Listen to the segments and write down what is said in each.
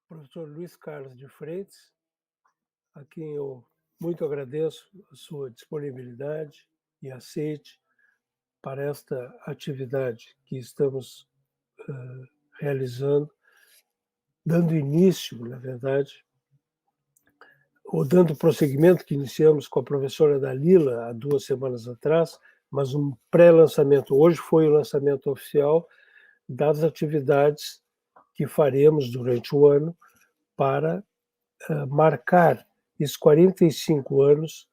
professor Luiz Carlos de Freitas, a quem eu muito agradeço a sua disponibilidade e aceite para esta atividade que estamos realizando, dando início, na verdade, ou dando prosseguimento que iniciamos com a professora Dalila há 2 semanas atrás, mas um pré-lançamento. Hoje foi o lançamento oficial das atividades que faremos durante o ano para marcar esses 45 anos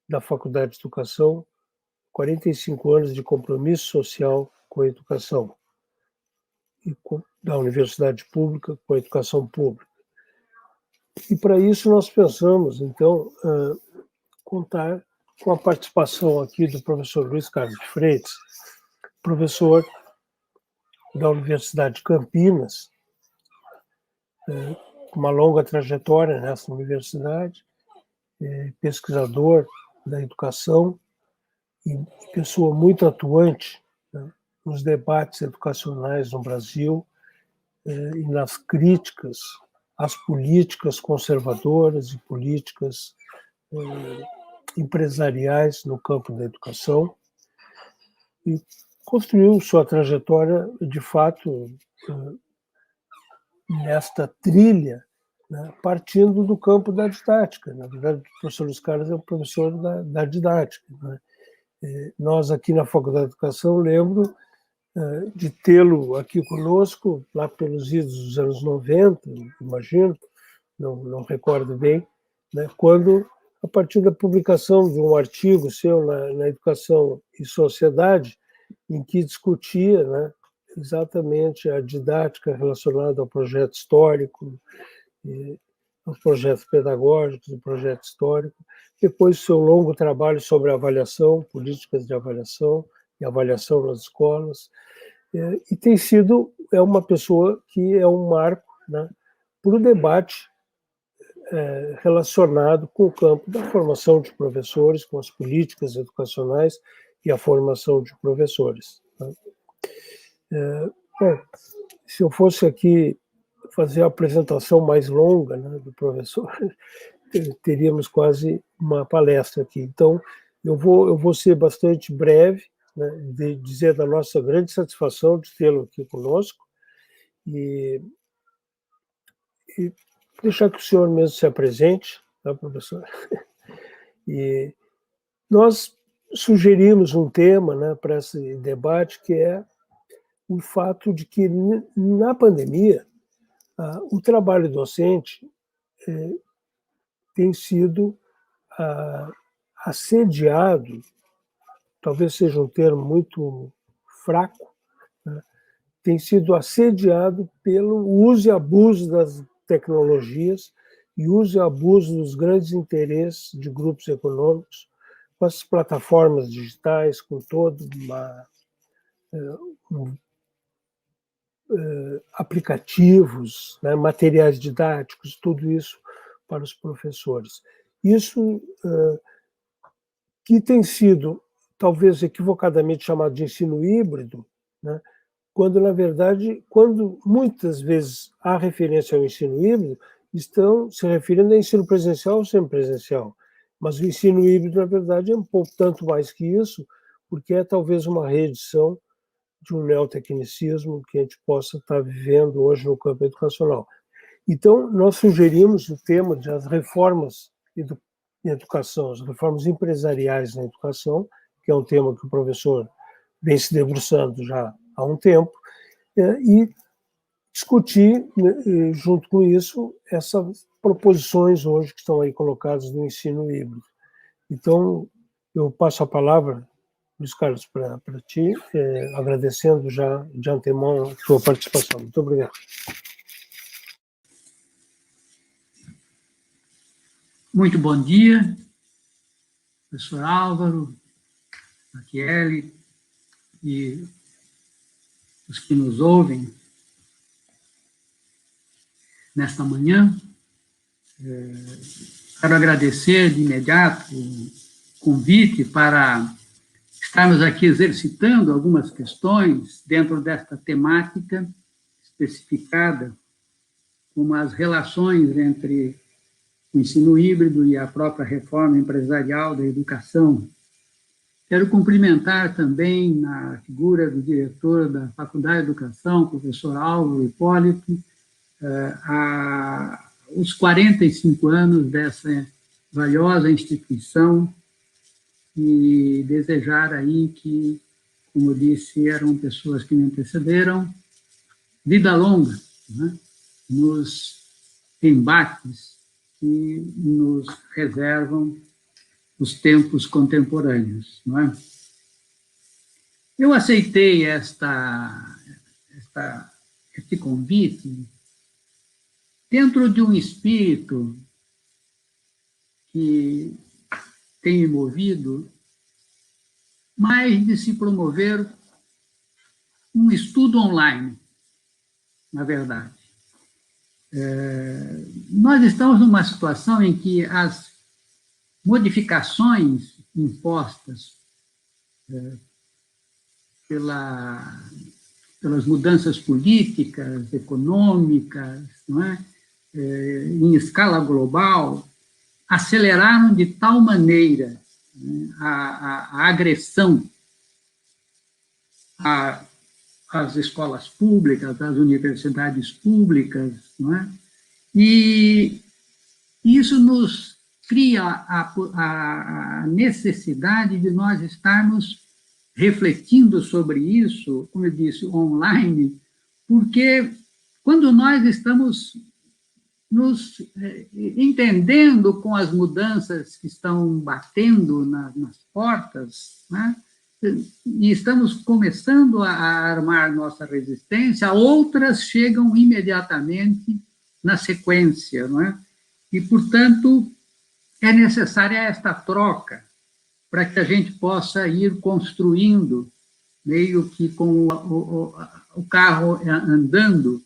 da Faculdade de Educação, 45 anos de compromisso social com a educação, e da Universidade Pública com a educação pública. E para isso nós pensamos, então, contar com a participação aqui do professor Luiz Carlos de Freitas, professor da Universidade de Campinas, com uma longa trajetória nessa universidade, pesquisador da educação e pessoa muito atuante, né, nos debates educacionais no Brasil e nas críticas às políticas conservadoras e políticas empresariais no campo da educação, e construiu sua trajetória, de fato, nesta trilha, né, partindo do campo da didática. Na verdade, o professor Luiz Carlos é um professor da didática, né? Nós, aqui na Faculdade de Educação, lembro de tê-lo aqui conosco, lá pelos idos dos anos 90, imagino, não recordo bem, né, quando, a partir da publicação de um artigo seu na Educação e Sociedade, em que discutia, né, exatamente a didática relacionada ao projeto histórico, aos projetos pedagógicos, o projeto histórico, depois seu longo trabalho sobre avaliação, políticas de avaliação e avaliação nas escolas, e tem sido, uma pessoa que é um marco, né, para o debate relacionado com o campo da formação de professores, com as políticas educacionais e a formação de professores. Né? Bom, se eu fosse aqui fazer a apresentação mais longa, né, do professor, teríamos quase uma palestra aqui. Então, eu vou ser bastante breve, né, de dizer da nossa grande satisfação de tê-lo aqui conosco e deixar que o senhor mesmo se apresente, tá, professor? E nós sugerimos um tema, né, para esse debate, que é o fato de que, na pandemia, o trabalho docente tem sido assediado, talvez seja um termo muito fraco, né, tem sido assediado pelo uso e abuso das tecnologias e uso e abuso dos grandes interesses de grupos econômicos, com as plataformas digitais, com todo aplicativos, né, materiais didáticos, tudo isso para os professores. Isso que tem sido, talvez equivocadamente chamado de ensino híbrido, né, quando, na verdade, quando muitas vezes há referência ao ensino híbrido, estão se referindo a ensino presencial ou semipresencial. Mas o ensino híbrido, na verdade, é um pouco tanto mais que isso, porque é talvez uma reedição de um neotecnicismo que a gente possa estar vivendo hoje no campo educacional. Então, nós sugerimos o tema das reformas em educação, as reformas empresariais na educação, que é um tema que o professor vem se debruçando já há um tempo, e discutir, junto com isso, essas proposições hoje que estão aí colocadas no ensino híbrido. Então, eu passo a palavra, Luiz Carlos, para ti, agradecendo já de antemão a sua participação. Muito obrigado. Muito bom dia, professor Álvaro, Raquel e os que nos ouvem nesta manhã. Quero agradecer de imediato o convite para estarmos aqui exercitando algumas questões dentro desta temática especificada como as relações entre o ensino híbrido e a própria reforma empresarial da educação. Quero cumprimentar também a figura do diretor da Faculdade de Educação, professor Álvaro Hipólito, os 45 anos dessa valiosa instituição e desejar aí que, como disse, eram pessoas que me antecederam, vida longa, né, nos embates que nos reservam os tempos contemporâneos, não é? Eu aceitei este convite dentro de um espírito que tem me movido mais de se promover um estudo online, na verdade. Nós estamos numa situação em que as modificações impostas pelas mudanças políticas, econômicas, não é? Em escala global, aceleraram de tal maneira, né, a agressão às escolas públicas, às universidades públicas, não é? E isso nos cria a necessidade de nós estarmos refletindo sobre isso, como eu disse, online, porque quando nós estamos nos entendendo com as mudanças que estão batendo nas portas, né, e estamos começando a armar nossa resistência, outras chegam imediatamente na sequência, não é? E, portanto, é necessária esta troca para que a gente possa ir construindo, meio que com o carro andando,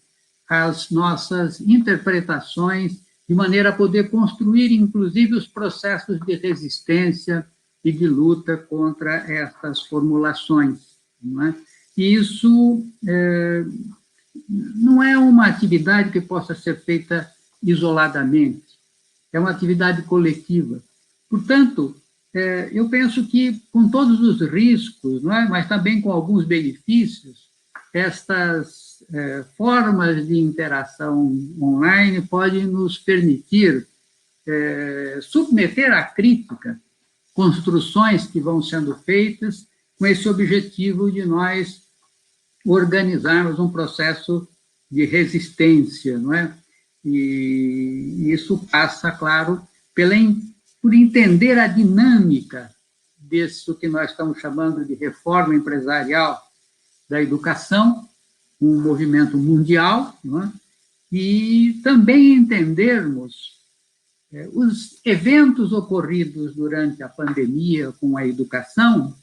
as nossas interpretações, de maneira a poder construir, inclusive, os processos de resistência e de luta contra estas formulações, não é? E isso não é uma atividade que possa ser feita isoladamente, é uma atividade coletiva. Portanto, eu penso que, com todos os riscos, não é? Mas também com alguns benefícios, estas formas de interação online podem nos permitir submeter à crítica construções que vão sendo feitas com esse objetivo de nós organizarmos um processo de resistência, não é? E isso passa, claro, por entender a dinâmica disso que nós estamos chamando de reforma empresarial da educação, um movimento mundial, não é? E também entendermos os eventos ocorridos durante a pandemia com a educação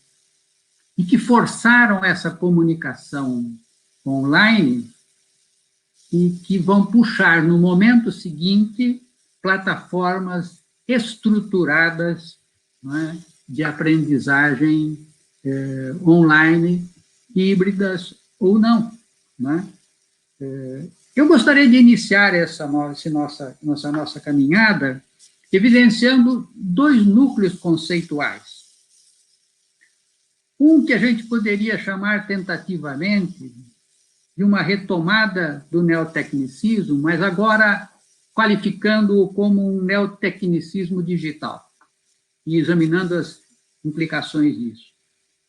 e que forçaram essa comunicação online e que vão puxar, no momento seguinte, plataformas estruturadas, não é, de aprendizagem online, híbridas ou não. Não é? Eu gostaria de iniciar essa nossa caminhada evidenciando dois núcleos conceituais. Um que a gente poderia chamar tentativamente de uma retomada do neotecnicismo, mas agora qualificando-o como um neotecnicismo digital e examinando as implicações disso.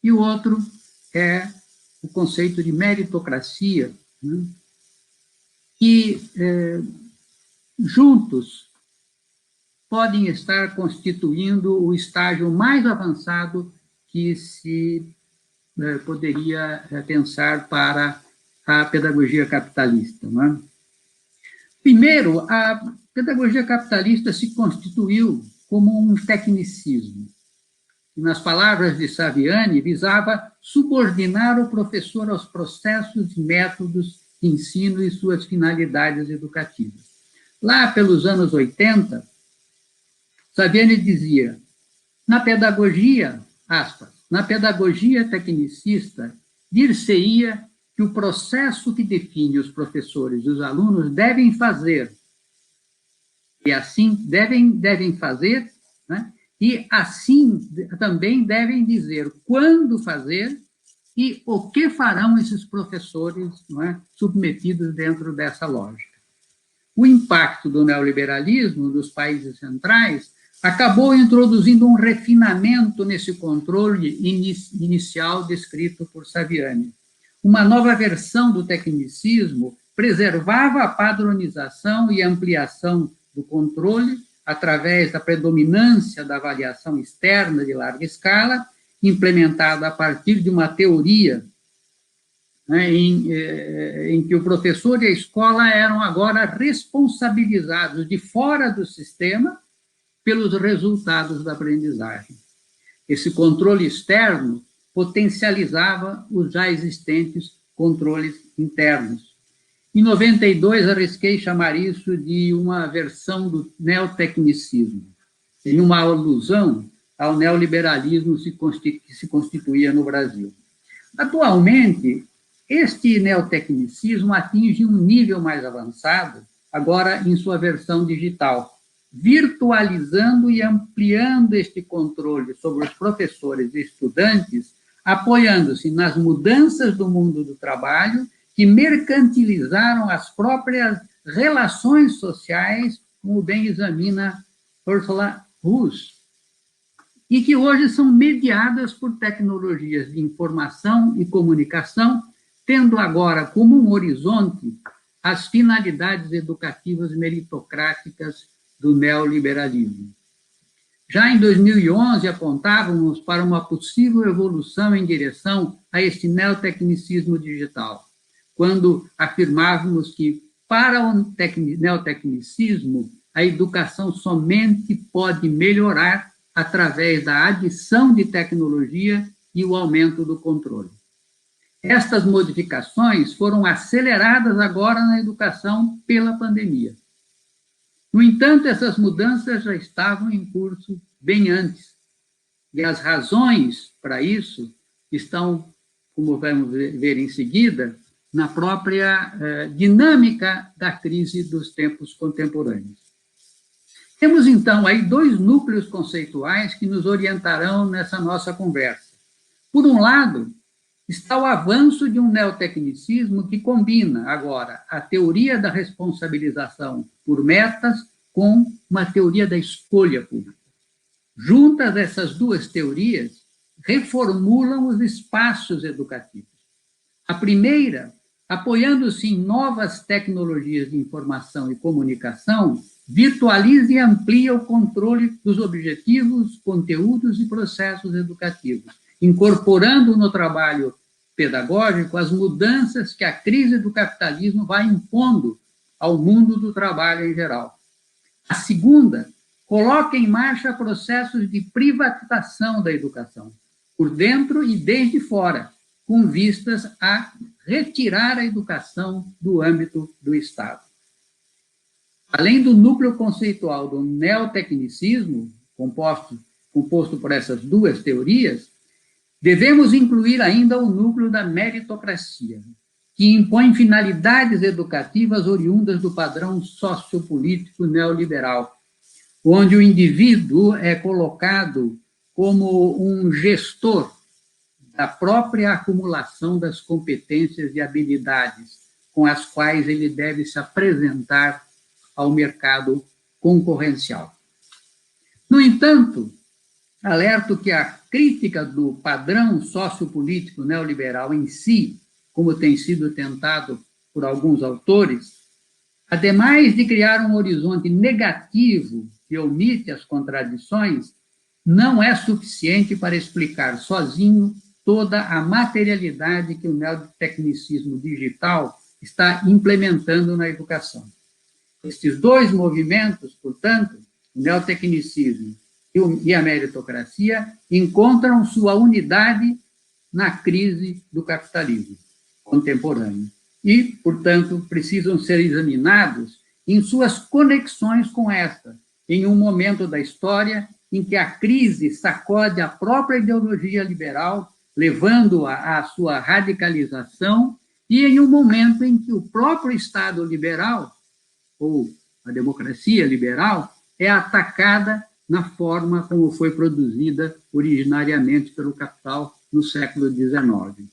E o outro é o conceito de meritocracia, né, que juntos podem estar constituindo o estágio mais avançado que se poderia pensar para a pedagogia capitalista. Não é? Primeiro, a pedagogia capitalista se constituiu como um tecnicismo. Nas palavras de Saviani, visava subordinar o professor aos processos e métodos de ensino e suas finalidades educativas. Lá pelos anos 80, Saviani dizia, na pedagogia, aspas, na pedagogia tecnicista, dir-se-ia que o processo que define os professores e os alunos devem fazer E assim devem fazer, né? E assim também devem dizer quando fazer e o que farão esses professores, não é, submetidos dentro dessa lógica. O impacto do neoliberalismo nos países centrais acabou introduzindo um refinamento nesse controle inicial descrito por Saviani. Uma nova versão do tecnicismo preservava a padronização e ampliação do controle através da predominância da avaliação externa de larga escala, implementada a partir de uma teoria, né, em que o professor e a escola eram agora responsabilizados de fora do sistema pelos resultados da aprendizagem. Esse controle externo potencializava os já existentes controles internos. Em 92, arrisquei chamar isso de uma versão do neotecnicismo, em uma alusão ao neoliberalismo que se constituía no Brasil. Atualmente, este neotecnicismo atinge um nível mais avançado, agora em sua versão digital, virtualizando e ampliando este controle sobre os professores e estudantes, apoiando-se nas mudanças do mundo do trabalho que mercantilizaram as próprias relações sociais, como bem examina Ursula Russ, e que hoje são mediadas por tecnologias de informação e comunicação, tendo agora como um horizonte as finalidades educativas meritocráticas do neoliberalismo. Já em 2011, apontávamos para uma possível evolução em direção a este neotecnicismo digital, quando afirmávamos que, para o neotecnicismo, a educação somente pode melhorar através da adição de tecnologia e o aumento do controle. Estas modificações foram aceleradas agora na educação pela pandemia. No entanto, essas mudanças já estavam em curso bem antes, e as razões para isso estão, como vamos ver em seguida, na própria dinâmica da crise dos tempos contemporâneos. Temos, então, aí dois núcleos conceituais que nos orientarão nessa nossa conversa. Por um lado, está o avanço de um neotecnicismo que combina, agora, a teoria da responsabilização por metas com uma teoria da escolha pública. Juntas, essas duas teorias reformulam os espaços educativos. A primeira, apoiando-se em novas tecnologias de informação e comunicação, virtualiza e amplia o controle dos objetivos, conteúdos e processos educativos, incorporando no trabalho pedagógico as mudanças que a crise do capitalismo vai impondo ao mundo do trabalho em geral. A segunda, coloca em marcha processos de privatização da educação, por dentro e desde fora, com vistas a retirar a educação do âmbito do Estado. Além do núcleo conceitual do neotecnicismo, composto por essas duas teorias, devemos incluir ainda o núcleo da meritocracia, que impõe finalidades educativas oriundas do padrão sociopolítico neoliberal, onde o indivíduo é colocado como um gestor da própria acumulação das competências e habilidades com as quais ele deve se apresentar ao mercado concorrencial. No entanto, alerto que a crítica do padrão sociopolítico neoliberal em si, como tem sido tentado por alguns autores, ademais de criar um horizonte negativo que omite as contradições, não é suficiente para explicar sozinho toda a materialidade que o neotecnicismo digital está implementando na educação. Estes dois movimentos, portanto, o neotecnicismo e a meritocracia, encontram sua unidade na crise do capitalismo contemporâneo e, portanto, precisam ser examinados em suas conexões com esta, em um momento da história em que a crise sacode a própria ideologia liberal, levando-a à sua radicalização, e em um momento em que o próprio Estado liberal, ou a democracia liberal, é atacada na forma como foi produzida originariamente pelo capital no século XIX.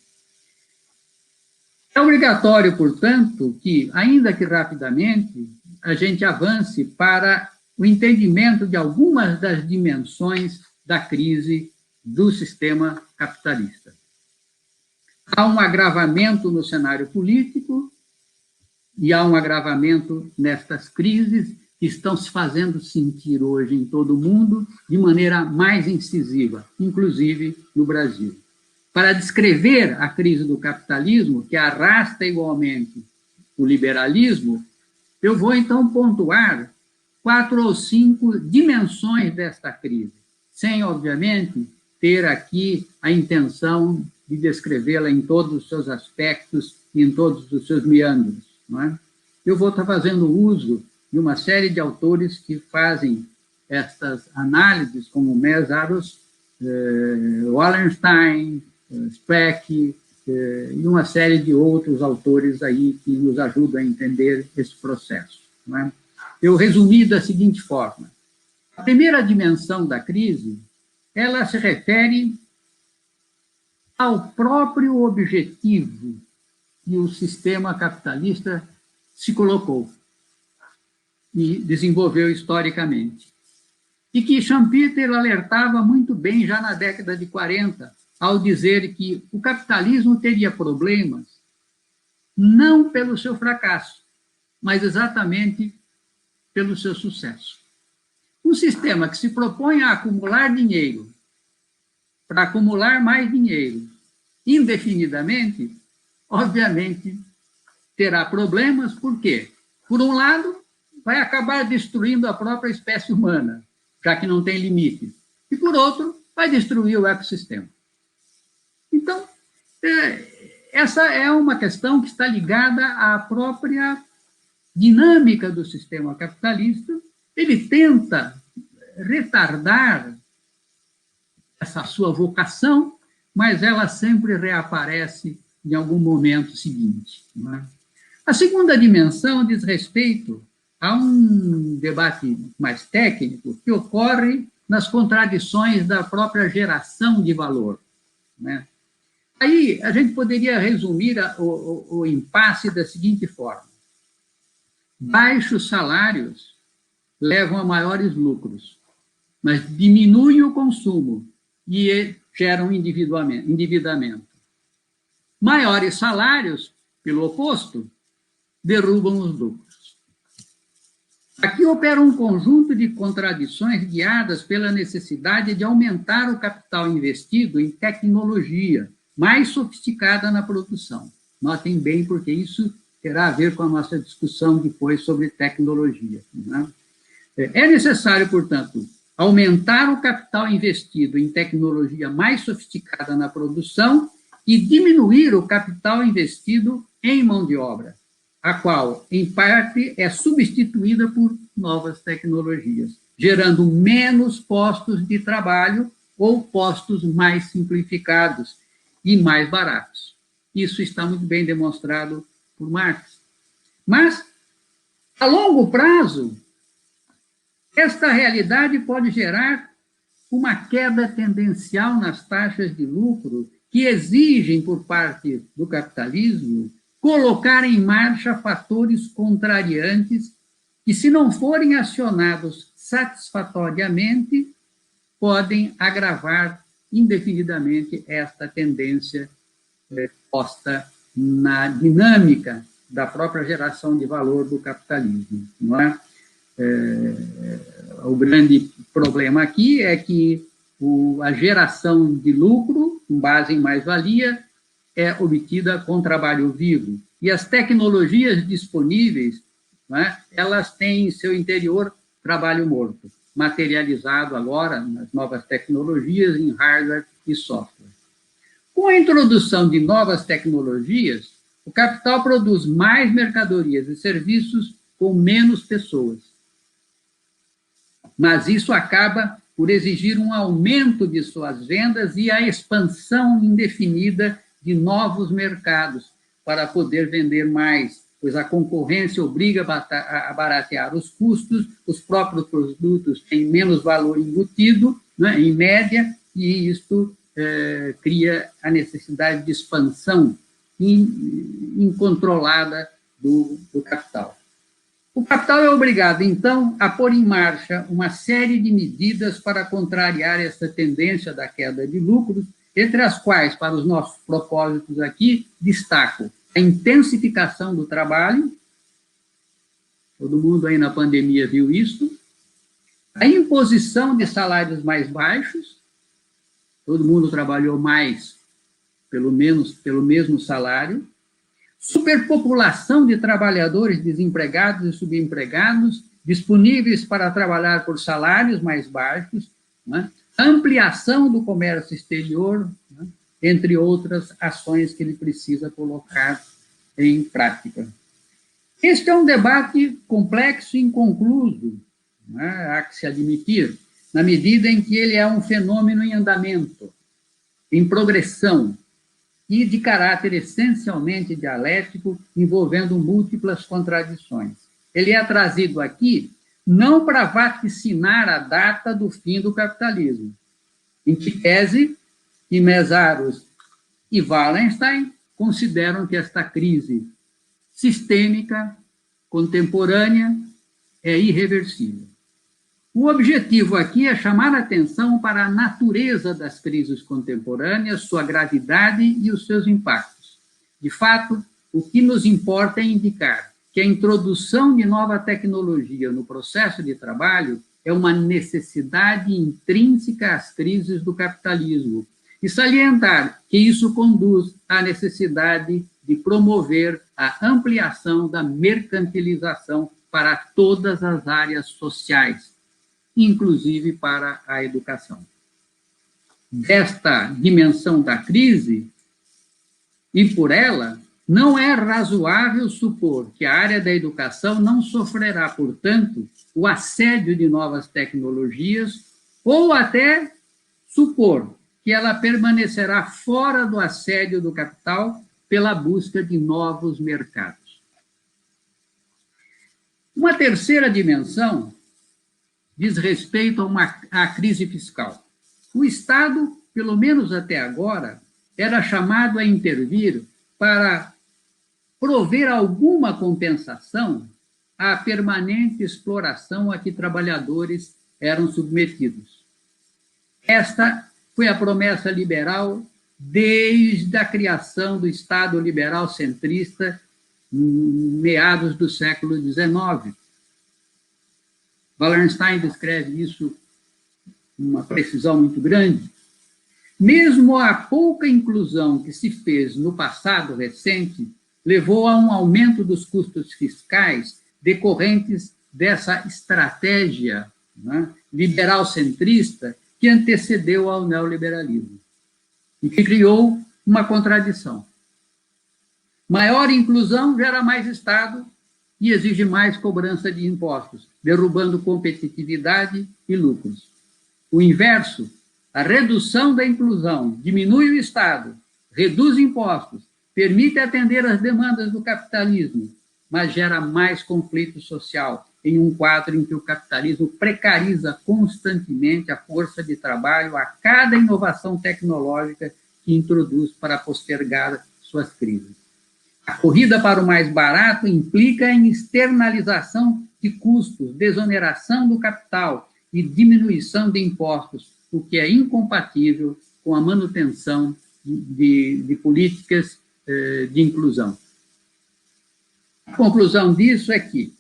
É obrigatório, portanto, que, ainda que rapidamente, a gente avance para o entendimento de algumas das dimensões da crise do sistema capitalista. Há um agravamento no cenário político e há um agravamento nestas crises que estão se fazendo sentir hoje em todo o mundo de maneira mais incisiva, inclusive no Brasil. Para descrever a crise do capitalismo, que arrasta igualmente o liberalismo, eu vou, então, pontuar 4 ou 5 dimensões desta crise, sem, obviamente, ter aqui a intenção de descrevê-la em todos os seus aspectos e em todos os seus meandros. Não é? Eu vou estar fazendo uso de uma série de autores que fazem estas análises, como Mésaros, Wallenstein, Speck, e uma série de outros autores aí que nos ajudam a entender esse processo. Não é? Eu resumi da seguinte forma. A primeira dimensão da crise, ela se refere ao próprio objetivo que o sistema capitalista se colocou e desenvolveu historicamente. E que Schumpeter alertava muito bem já na década de 40, ao dizer que o capitalismo teria problemas não pelo seu fracasso, mas exatamente pelo seu sucesso. Um sistema que se propõe a acumular dinheiro para acumular mais dinheiro indefinidamente, obviamente, terá problemas. Por quê? Por um lado, vai acabar destruindo a própria espécie humana, já que não tem limites. E, por outro, vai destruir o ecossistema. Então, essa é uma questão que está ligada à própria dinâmica do sistema capitalista. Ele tenta retardar essa sua vocação, mas ela sempre reaparece em algum momento seguinte. Não é? A segunda dimensão diz respeito a um debate mais técnico que ocorre nas contradições da própria geração de valor. Né? Aí a gente poderia resumir o impasse da seguinte forma. Baixos salários levam a maiores lucros, mas diminuem o consumo e geram endividamento. Maiores salários, pelo oposto, derrubam os lucros. Aqui opera um conjunto de contradições guiadas pela necessidade de aumentar o capital investido em tecnologia mais sofisticada na produção. Notem bem, porque isso terá a ver com a nossa discussão depois sobre tecnologia. Né? É necessário, portanto, aumentar o capital investido em tecnologia mais sofisticada na produção e diminuir o capital investido em mão de obra, a qual, em parte, é substituída por novas tecnologias, gerando menos postos de trabalho ou postos mais simplificados e mais baratos. Isso está muito bem demonstrado por Marx. Mas, a longo prazo, esta realidade pode gerar uma queda tendencial nas taxas de lucro que exigem, por parte do capitalismo, colocar em marcha fatores contrariantes que, se não forem acionados satisfatoriamente, podem agravar indefinidamente esta tendência posta na dinâmica da própria geração de valor do capitalismo. Não é? O grande problema aqui é que a geração de lucro, com base em mais-valia, é obtida com trabalho vivo. E as tecnologias disponíveis, né, elas têm em seu interior trabalho morto, materializado agora nas novas tecnologias em hardware e software. Com a introdução de novas tecnologias, o capital produz mais mercadorias e serviços com menos pessoas. Mas isso acaba por exigir um aumento de suas vendas e a expansão indefinida de novos mercados para poder vender mais pois a concorrência obriga a baratear os custos, os próprios produtos têm menos valor embutido, né, em média, e isto cria a necessidade de expansão incontrolada do capital. O capital é obrigado, então, a pôr em marcha uma série de medidas para contrariar essa tendência da queda de lucros, entre as quais, para os nossos propósitos aqui, destaco a intensificação do trabalho, todo mundo aí na pandemia viu isso, a imposição de salários mais baixos, todo mundo trabalhou mais, pelo menos pelo mesmo salário, superpopulação de trabalhadores desempregados e subempregados, disponíveis para trabalhar por salários mais baixos, né? Ampliação do comércio exterior, né? Entre outras ações que ele precisa colocar em prática. Este é um debate complexo e inconcluso, né? Há que se admitir, na medida em que ele é um fenômeno em andamento, em progressão, e de caráter essencialmente dialético, envolvendo múltiplas contradições. Ele é trazido aqui não para vaticinar a data do fim do capitalismo, em que tese que Mésaros e Wallenstein consideram que esta crise sistêmica, contemporânea, é irreversível. O objetivo aqui é chamar a atenção para a natureza das crises contemporâneas, sua gravidade e os seus impactos. De fato, o que nos importa é indicar que a introdução de nova tecnologia no processo de trabalho é uma necessidade intrínseca às crises do capitalismo, e salientar que isso conduz à necessidade de promover a ampliação da mercantilização para todas as áreas sociais, inclusive para a educação. Desta dimensão da crise, e por ela, não é razoável supor que a área da educação não sofrerá, portanto, o assédio de novas tecnologias, ou até supor que ela permanecerá fora do assédio do capital pela busca de novos mercados. Uma terceira dimensão diz respeito à crise fiscal. O Estado, pelo menos até agora, era chamado a intervir para prover alguma compensação à permanente exploração a que trabalhadores eram submetidos. Esta foi a promessa liberal desde a criação do Estado liberal centrista, em meados do século XIX. Wallenstein descreve isso com uma precisão muito grande. Mesmo a pouca inclusão que se fez no passado recente levou a um aumento dos custos fiscais decorrentes dessa estratégia, né, liberal-centrista que antecedeu ao neoliberalismo e que criou uma contradição. Maior inclusão gera mais Estado e exige mais cobrança de impostos, derrubando competitividade e lucros. O inverso, a redução da inclusão, diminui o Estado, reduz impostos, permite atender às demandas do capitalismo, mas gera mais conflito social, em um quadro em que o capitalismo precariza constantemente a força de trabalho a cada inovação tecnológica que introduz para postergar suas crises. A corrida para o mais barato implica em externalização de custos, desoneração do capital e diminuição de impostos, o que é incompatível com a manutenção de políticas de inclusão. A conclusão disso é que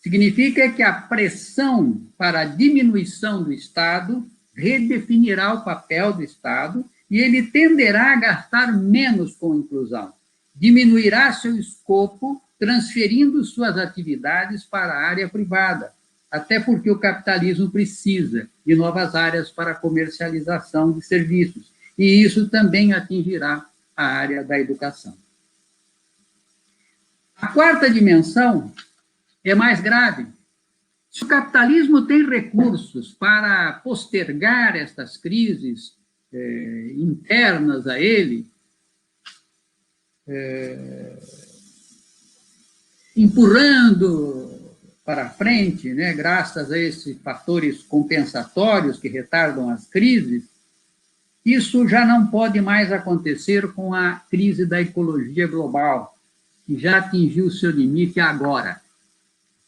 significa que a pressão para a diminuição do Estado redefinirá o papel do Estado e ele tenderá a gastar menos com inclusão, diminuirá seu escopo, transferindo suas atividades para a área privada, até porque o capitalismo precisa de novas áreas para a comercialização de serviços, e isso também atingirá a área da educação. A quarta dimensão é mais grave. Se o capitalismo tem recursos para postergar estas crises internas a ele, empurrando para frente, né, graças a esses fatores compensatórios que retardam as crises, isso já não pode mais acontecer com a crise da ecologia global, que já atingiu seu limite agora.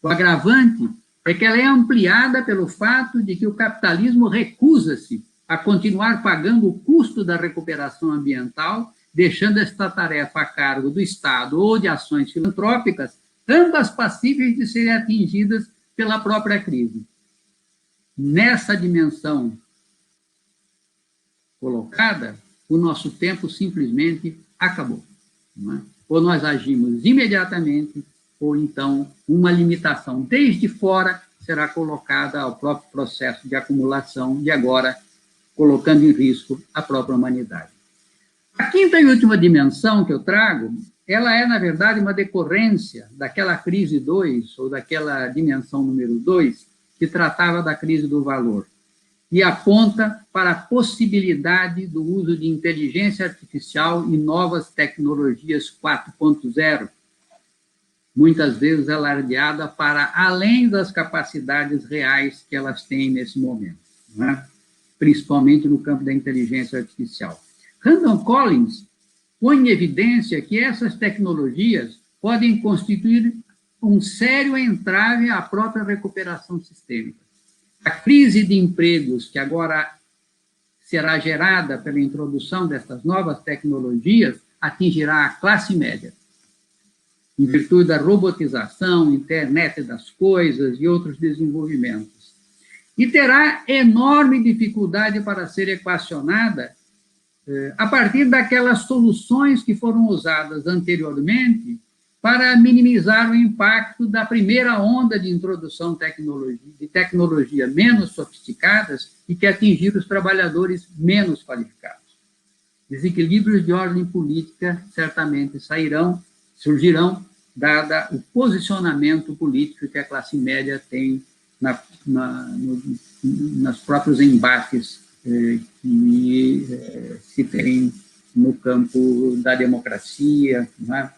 O agravante é que ela é ampliada pelo fato de que o capitalismo recusa-se a continuar pagando o custo da recuperação ambiental, deixando esta tarefa a cargo do Estado ou de ações filantrópicas, ambas passíveis de serem atingidas pela própria crise. Nessa dimensão colocada, o nosso tempo simplesmente acabou. Não é? Ou nós agimos imediatamente, ou então uma limitação desde fora será colocada ao próprio processo de acumulação, e agora colocando em risco a própria humanidade. A quinta e última dimensão que eu trago, ela é, na verdade, uma decorrência daquela crise 2, ou daquela dimensão número 2, que tratava da crise do valor, e aponta para a possibilidade do uso de inteligência artificial e novas tecnologias 4.0, muitas vezes alardeada para além das capacidades reais que elas têm nesse momento, né? Principalmente no campo da inteligência artificial. Randall Collins põe em evidência que essas tecnologias podem constituir um sério entrave à própria recuperação sistêmica. A crise de empregos que agora será gerada pela introdução dessas novas tecnologias atingirá a classe média, em virtude da robotização, internet das coisas e outros desenvolvimentos. E terá enorme dificuldade para ser equacionada a partir daquelas soluções que foram usadas anteriormente para minimizar o impacto da primeira onda de introdução de tecnologia menos sofisticadas e que atingiram os trabalhadores menos qualificados. Desequilíbrios de ordem política certamente surgirão, dada o posicionamento político que a classe média tem nos próprios embates que se tem no campo da democracia, né,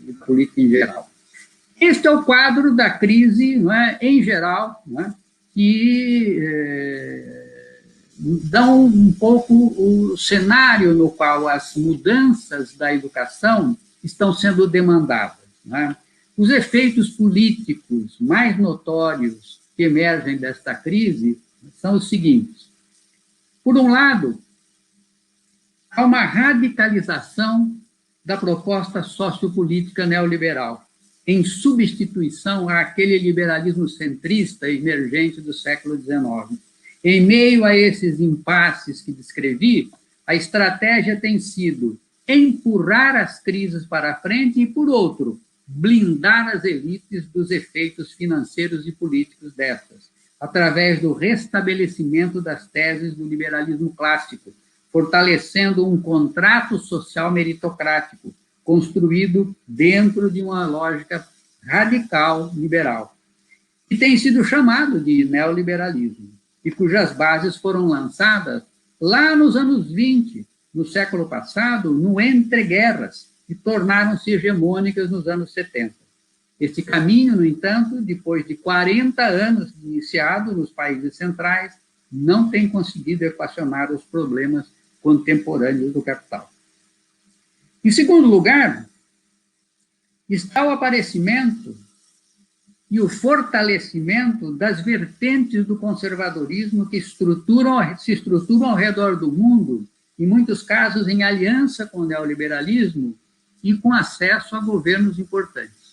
e política em geral. Este é o quadro da crise, não é, em geral, não é, que dão um pouco o cenário no qual as mudanças da educação estão sendo demandadas. Não é? Os efeitos políticos mais notórios que emergem desta crise são os seguintes. Por um lado, há uma radicalização da proposta sociopolítica neoliberal, em substituição àquele liberalismo centrista emergente do século XIX. Em meio a esses impasses que descrevi, a estratégia tem sido empurrar as crises para a frente e, por outro, blindar as elites dos efeitos financeiros e políticos destas, através do restabelecimento das teses do liberalismo clássico, fortalecendo um contrato social meritocrático, construído dentro de uma lógica radical liberal, que tem sido chamado de neoliberalismo, e cujas bases foram lançadas lá nos anos 20, no século passado, no entreguerras, e tornaram-se hegemônicas nos anos 70. Esse caminho, no entanto, depois de 40 anos iniciado nos países centrais, não tem conseguido equacionar os problemas contemporâneos do capital. Em segundo lugar, está o aparecimento e o fortalecimento das vertentes do conservadorismo que se estruturam ao redor do mundo, em muitos casos em aliança com o neoliberalismo e com acesso a governos importantes.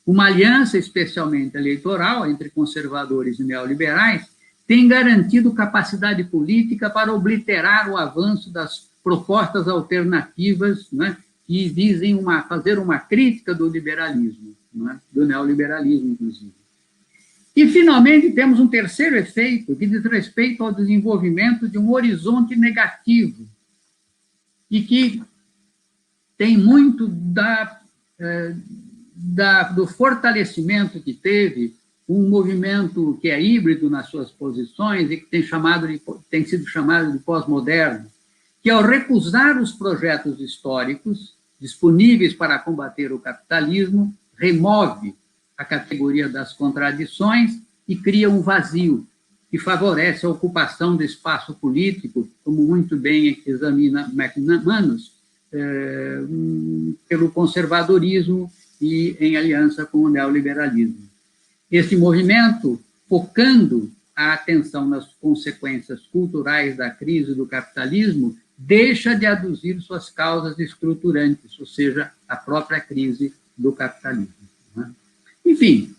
Uma aliança especialmente eleitoral entre conservadores e neoliberais tem garantido capacidade política para obliterar o avanço das propostas alternativas, né, que visem fazer uma crítica do liberalismo, né, do neoliberalismo, inclusive. E, finalmente, temos um terceiro efeito que diz respeito ao desenvolvimento de um horizonte negativo e que tem muito do fortalecimento que teve um movimento que é híbrido nas suas posições e que tem sido chamado de pós-moderno, que ao recusar os projetos históricos disponíveis para combater o capitalismo, remove a categoria das contradições e cria um vazio, que favorece a ocupação do espaço político, como muito bem examina McManus, pelo conservadorismo e em aliança com o neoliberalismo. Este movimento, focando a atenção nas consequências culturais da crise do capitalismo, deixa de aduzir suas causas estruturantes, ou seja, a própria crise do capitalismo. Né? Enfim,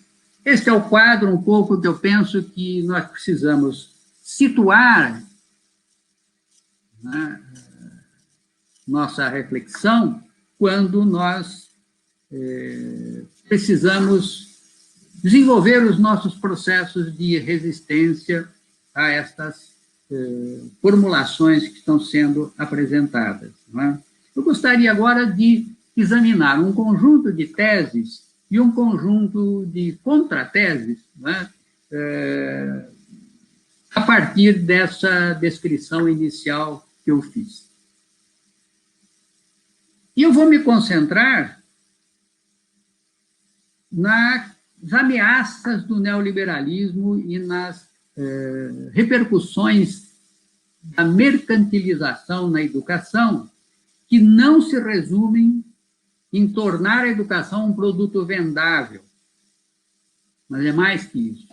este é o quadro um pouco que eu penso que nós precisamos situar, né, nossa reflexão quando nós precisamos desenvolver os nossos processos de resistência a estas formulações que estão sendo apresentadas. Não é? Eu gostaria agora de examinar um conjunto de teses e um conjunto de contrateses, não é? A partir dessa descrição inicial que eu fiz. E eu vou me concentrar nas ameaças do neoliberalismo e nas repercussões da mercantilização na educação, que não se resumem em tornar a educação um produto vendável, mas é mais que isso.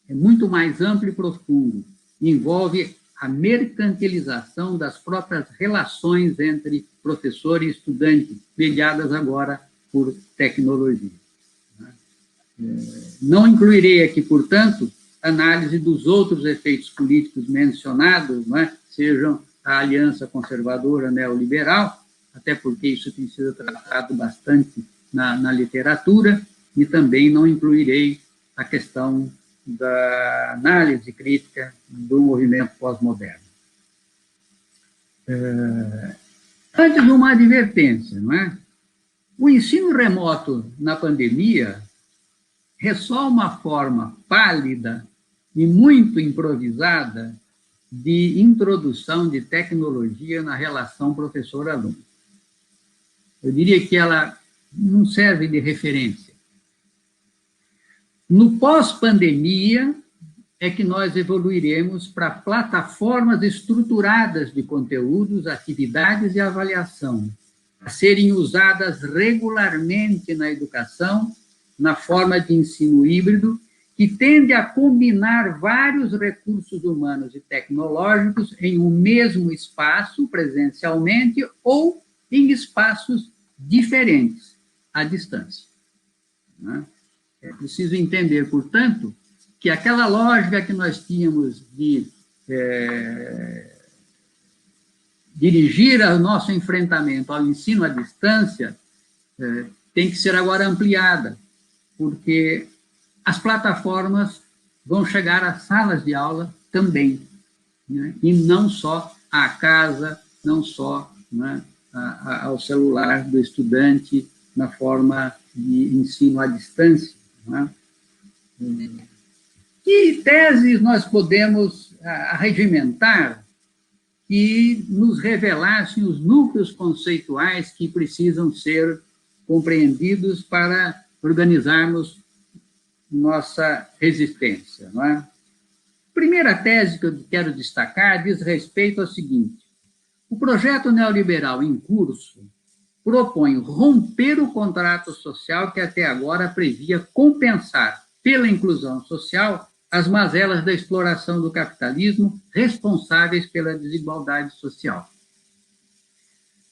É muito mais amplo e profundo. Envolve a mercantilização das próprias relações entre professor e estudante, mediadas agora por tecnologia. Não incluirei aqui, portanto, análise dos outros efeitos políticos mencionados, não é? Sejam a aliança conservadora neoliberal, até porque isso tem sido tratado bastante na literatura, e também não incluirei a questão da análise crítica do movimento pós-moderno. Antes, uma advertência, não é? O ensino remoto na pandemia ressoa uma forma pálida e muito improvisada de introdução de tecnologia na relação professor-aluno. Eu diria que ela não serve de referência. No pós-pandemia é que nós evoluiremos para plataformas estruturadas de conteúdos, atividades e avaliação, a serem usadas regularmente na educação, na forma de ensino híbrido, que tende a combinar vários recursos humanos e tecnológicos em um mesmo espaço, presencialmente, ou em espaços diferentes, à distância. É preciso entender, portanto, que aquela lógica que nós tínhamos de dirigir o nosso enfrentamento ao ensino à distância tem que ser agora ampliada, porque as plataformas vão chegar às salas de aula também, né? E não só à casa, não só, né, ao celular do estudante na forma de ensino à distância. Né? Que teses nós podemos arregimentar que nos revelassem os núcleos conceituais que precisam ser compreendidos para organizarmos nossa resistência, não é? A primeira tese que eu quero destacar diz respeito ao seguinte: o projeto neoliberal em curso propõe romper o contrato social que até agora previa compensar, pela inclusão social, as mazelas da exploração do capitalismo responsáveis pela desigualdade social.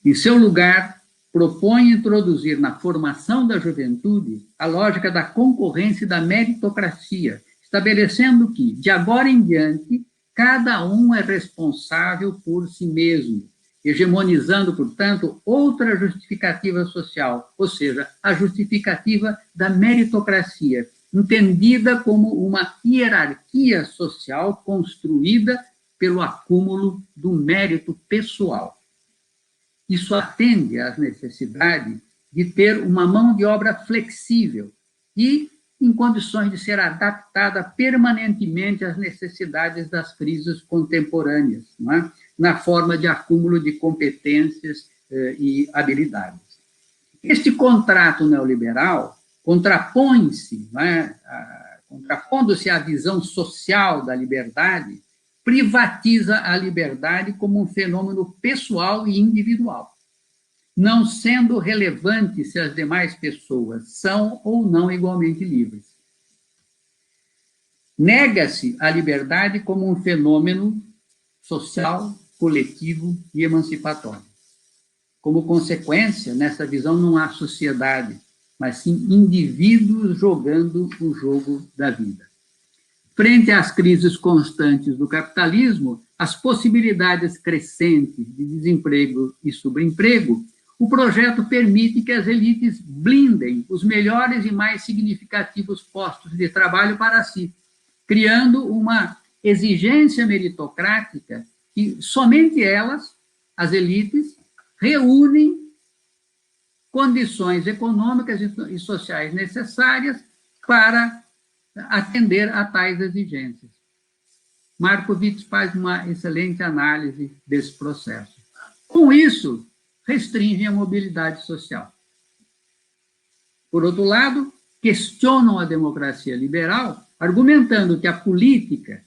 Em seu lugar, propõe introduzir na formação da juventude a lógica da concorrência e da meritocracia, estabelecendo que, de agora em diante, cada um é responsável por si mesmo, hegemonizando, portanto, outra justificativa social, ou seja, a justificativa da meritocracia, entendida como uma hierarquia social construída pelo acúmulo do mérito pessoal. Isso atende às necessidades de ter uma mão de obra flexível e em condições de ser adaptada permanentemente às necessidades das crises contemporâneas, não é? Na forma de acúmulo de competências e habilidades. Este contrato neoliberal contrapõe-se, contrapondo-se à visão social da liberdade, privatiza a liberdade como um fenômeno pessoal e individual, não sendo relevante se as demais pessoas são ou não igualmente livres. Nega-se a liberdade como um fenômeno social, coletivo e emancipatório. Como consequência, nessa visão não há sociedade, mas sim indivíduos jogando o jogo da vida. Frente às crises constantes do capitalismo, as possibilidades crescentes de desemprego e subemprego, o projeto permite que as elites blindem os melhores e mais significativos postos de trabalho para si, criando uma exigência meritocrática que somente elas, as elites, reúnem condições econômicas e sociais necessárias para atender a tais exigências. Markowitz faz uma excelente análise desse processo. Com isso, restringem a mobilidade social. Por outro lado, questionam a democracia liberal, argumentando que a política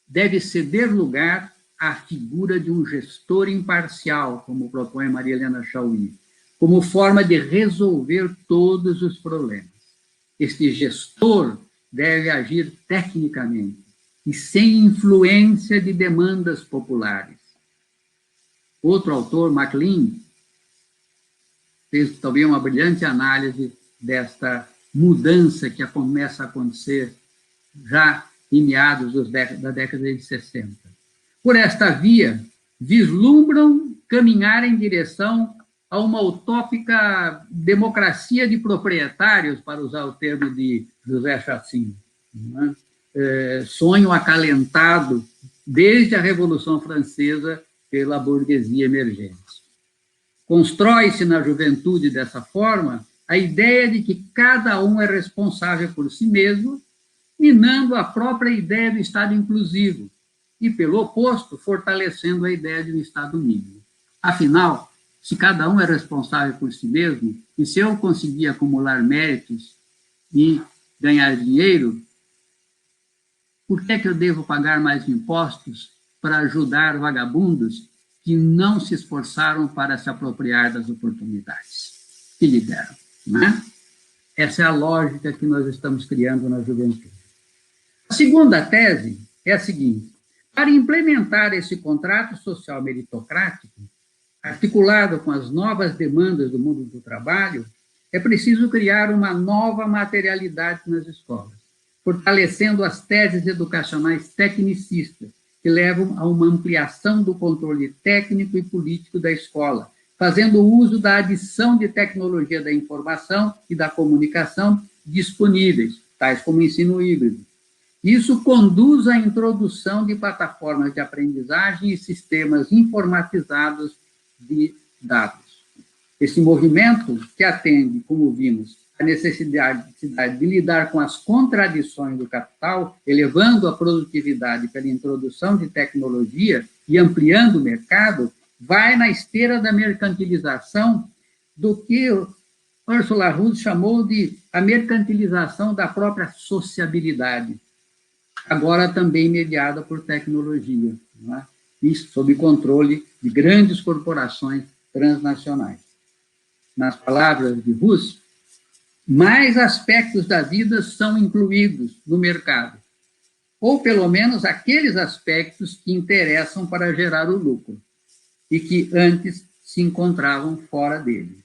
deve ceder lugar à figura de um gestor imparcial, como propõe Maria Helena Chauí, como forma de resolver todos os problemas. Este gestor deve agir tecnicamente e sem influência de demandas populares. Outro autor, MacLean, fez também uma brilhante análise desta mudança que começa a acontecer já em meados da década de 60. Por esta via, vislumbram caminhar em direção a uma utópica democracia de proprietários, para usar o termo de José Chassin, sonho acalentado desde a Revolução Francesa pela burguesia emergente. Constrói-se na juventude dessa forma a ideia de que cada um é responsável por si mesmo, minando a própria ideia do Estado inclusivo e, pelo oposto, fortalecendo a ideia de um Estado mínimo. Afinal, se cada um é responsável por si mesmo, e se eu conseguir acumular méritos e ganhar dinheiro, por que é que eu devo pagar mais impostos para ajudar vagabundos que não se esforçaram para se apropriar das oportunidades que lhe deram? Não é? Essa é a lógica que nós estamos criando na juventude. A segunda tese é a seguinte: para implementar esse contrato social meritocrático, articulado com as novas demandas do mundo do trabalho, é preciso criar uma nova materialidade nas escolas, fortalecendo as teses educacionais tecnicistas, que levam a uma ampliação do controle técnico e político da escola, fazendo uso da adição de tecnologia da informação e da comunicação disponíveis, tais como o ensino híbrido. Isso conduz à introdução de plataformas de aprendizagem e sistemas informatizados de dados. Esse movimento, que atende, como vimos, a necessidade de lidar com as contradições do capital, elevando a produtividade pela introdução de tecnologia e ampliando o mercado, vai na esteira da mercantilização do que Ursula Ruth chamou de a mercantilização da própria sociabilidade, agora também mediada por tecnologia, não é? Isso sob controle de grandes corporações transnacionais. Nas palavras de Ruth, mais aspectos da vida são incluídos no mercado, ou pelo menos aqueles aspectos que interessam para gerar o lucro e que antes se encontravam fora dele.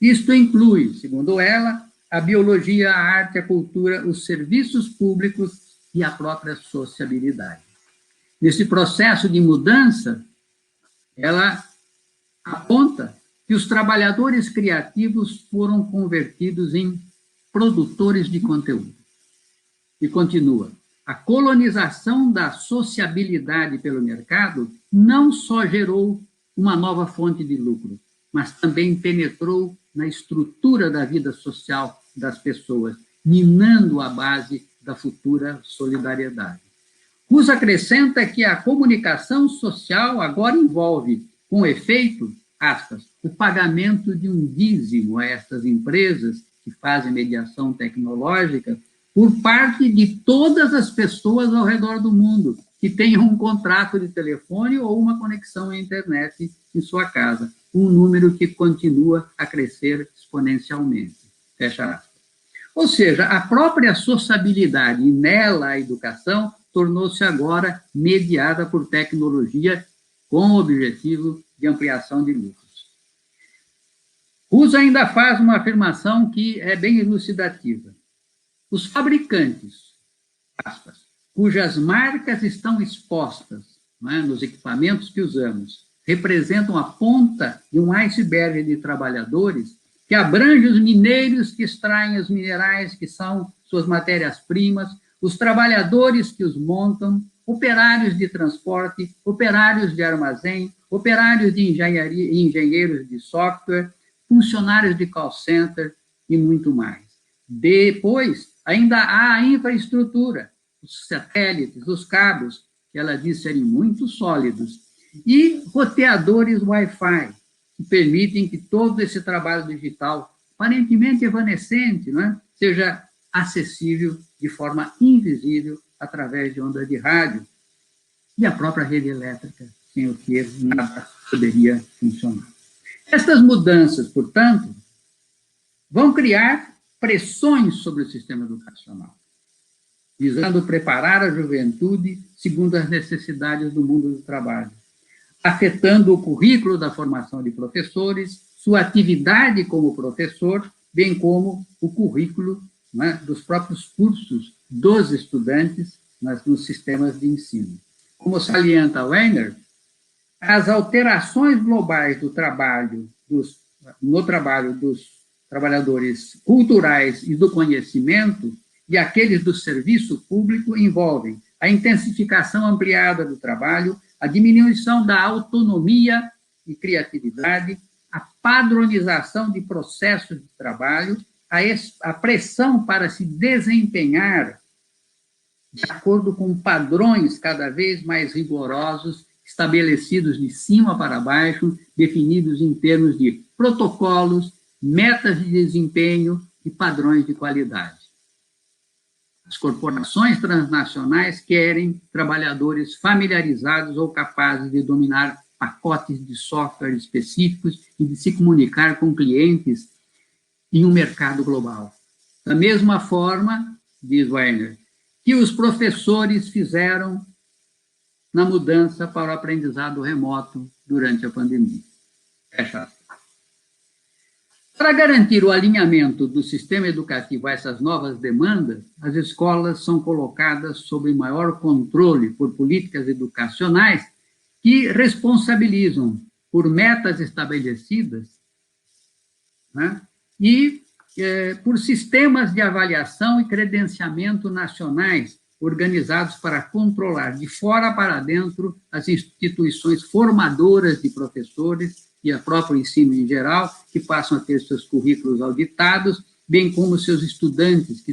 Isto inclui, segundo ela, a biologia, a arte, a cultura, os serviços públicos e a própria sociabilidade. Nesse processo de mudança, ela aponta que os trabalhadores criativos foram convertidos em produtores de conteúdo. E continua: a colonização da sociabilidade pelo mercado não só gerou uma nova fonte de lucro, mas também penetrou na estrutura da vida social das pessoas, minando a base da futura solidariedade. Ruth acrescenta que a comunicação social agora envolve, com efeito, aspas, o pagamento de um dízimo a estas empresas que fazem mediação tecnológica, por parte de todas as pessoas ao redor do mundo que tenham um contrato de telefone ou uma conexão à internet em sua casa. Um número que continua a crescer exponencialmente. Fecha aspas. Ou seja, a própria sociabilidade e nela a educação tornou-se agora mediada por tecnologia com o objetivo de ampliação de lucros. Rousseau ainda faz uma afirmação que é bem elucidativa. Os fabricantes, aspas, cujas marcas estão expostas, não é, nos equipamentos que usamos, representam a ponta de um iceberg de trabalhadores que abrange os mineiros que extraem os minerais que são suas matérias-primas, os trabalhadores que os montam, operários de transporte, operários de armazém, operários de engenharia e engenheiros de software, funcionários de call center e muito mais. Depois, ainda há a infraestrutura, os satélites, os cabos, que ela diz serem muito sólidos, e roteadores Wi-Fi, que permitem que todo esse trabalho digital, aparentemente evanescente, não é, seja acessível de forma invisível através de ondas de rádio e a própria rede elétrica, sem o que nada poderia funcionar. Estas mudanças, portanto, vão criar pressões sobre o sistema educacional, visando preparar a juventude segundo as necessidades do mundo do trabalho, afetando o currículo da formação de professores, sua atividade como professor, bem como o currículo, né, dos próprios cursos dos estudantes nos sistemas de ensino. Como salienta Weiner, as alterações globais do trabalho, no trabalho dos trabalhadores culturais e do conhecimento e aqueles do serviço público envolvem a intensificação ampliada do trabalho, a diminuição da autonomia e criatividade, a padronização de processos de trabalho, a pressão para se desempenhar de acordo com padrões cada vez mais rigorosos, estabelecidos de cima para baixo, definidos em termos de protocolos, metas de desempenho e padrões de qualidade. As corporações transnacionais querem trabalhadores familiarizados ou capazes de dominar pacotes de software específicos e de se comunicar com clientes em um mercado global. Da mesma forma, diz Weiner, que os professores fizeram na mudança para o aprendizado remoto durante a pandemia. Fecha aspas. Para garantir o alinhamento do sistema educativo a essas novas demandas, as escolas são colocadas sob maior controle por políticas educacionais que responsabilizam por metas estabelecidas, né, e por sistemas de avaliação e credenciamento nacionais organizados para controlar de fora para dentro as instituições formadoras de professores e o próprio ensino em geral, que passam a ter seus currículos auditados, bem como seus estudantes, que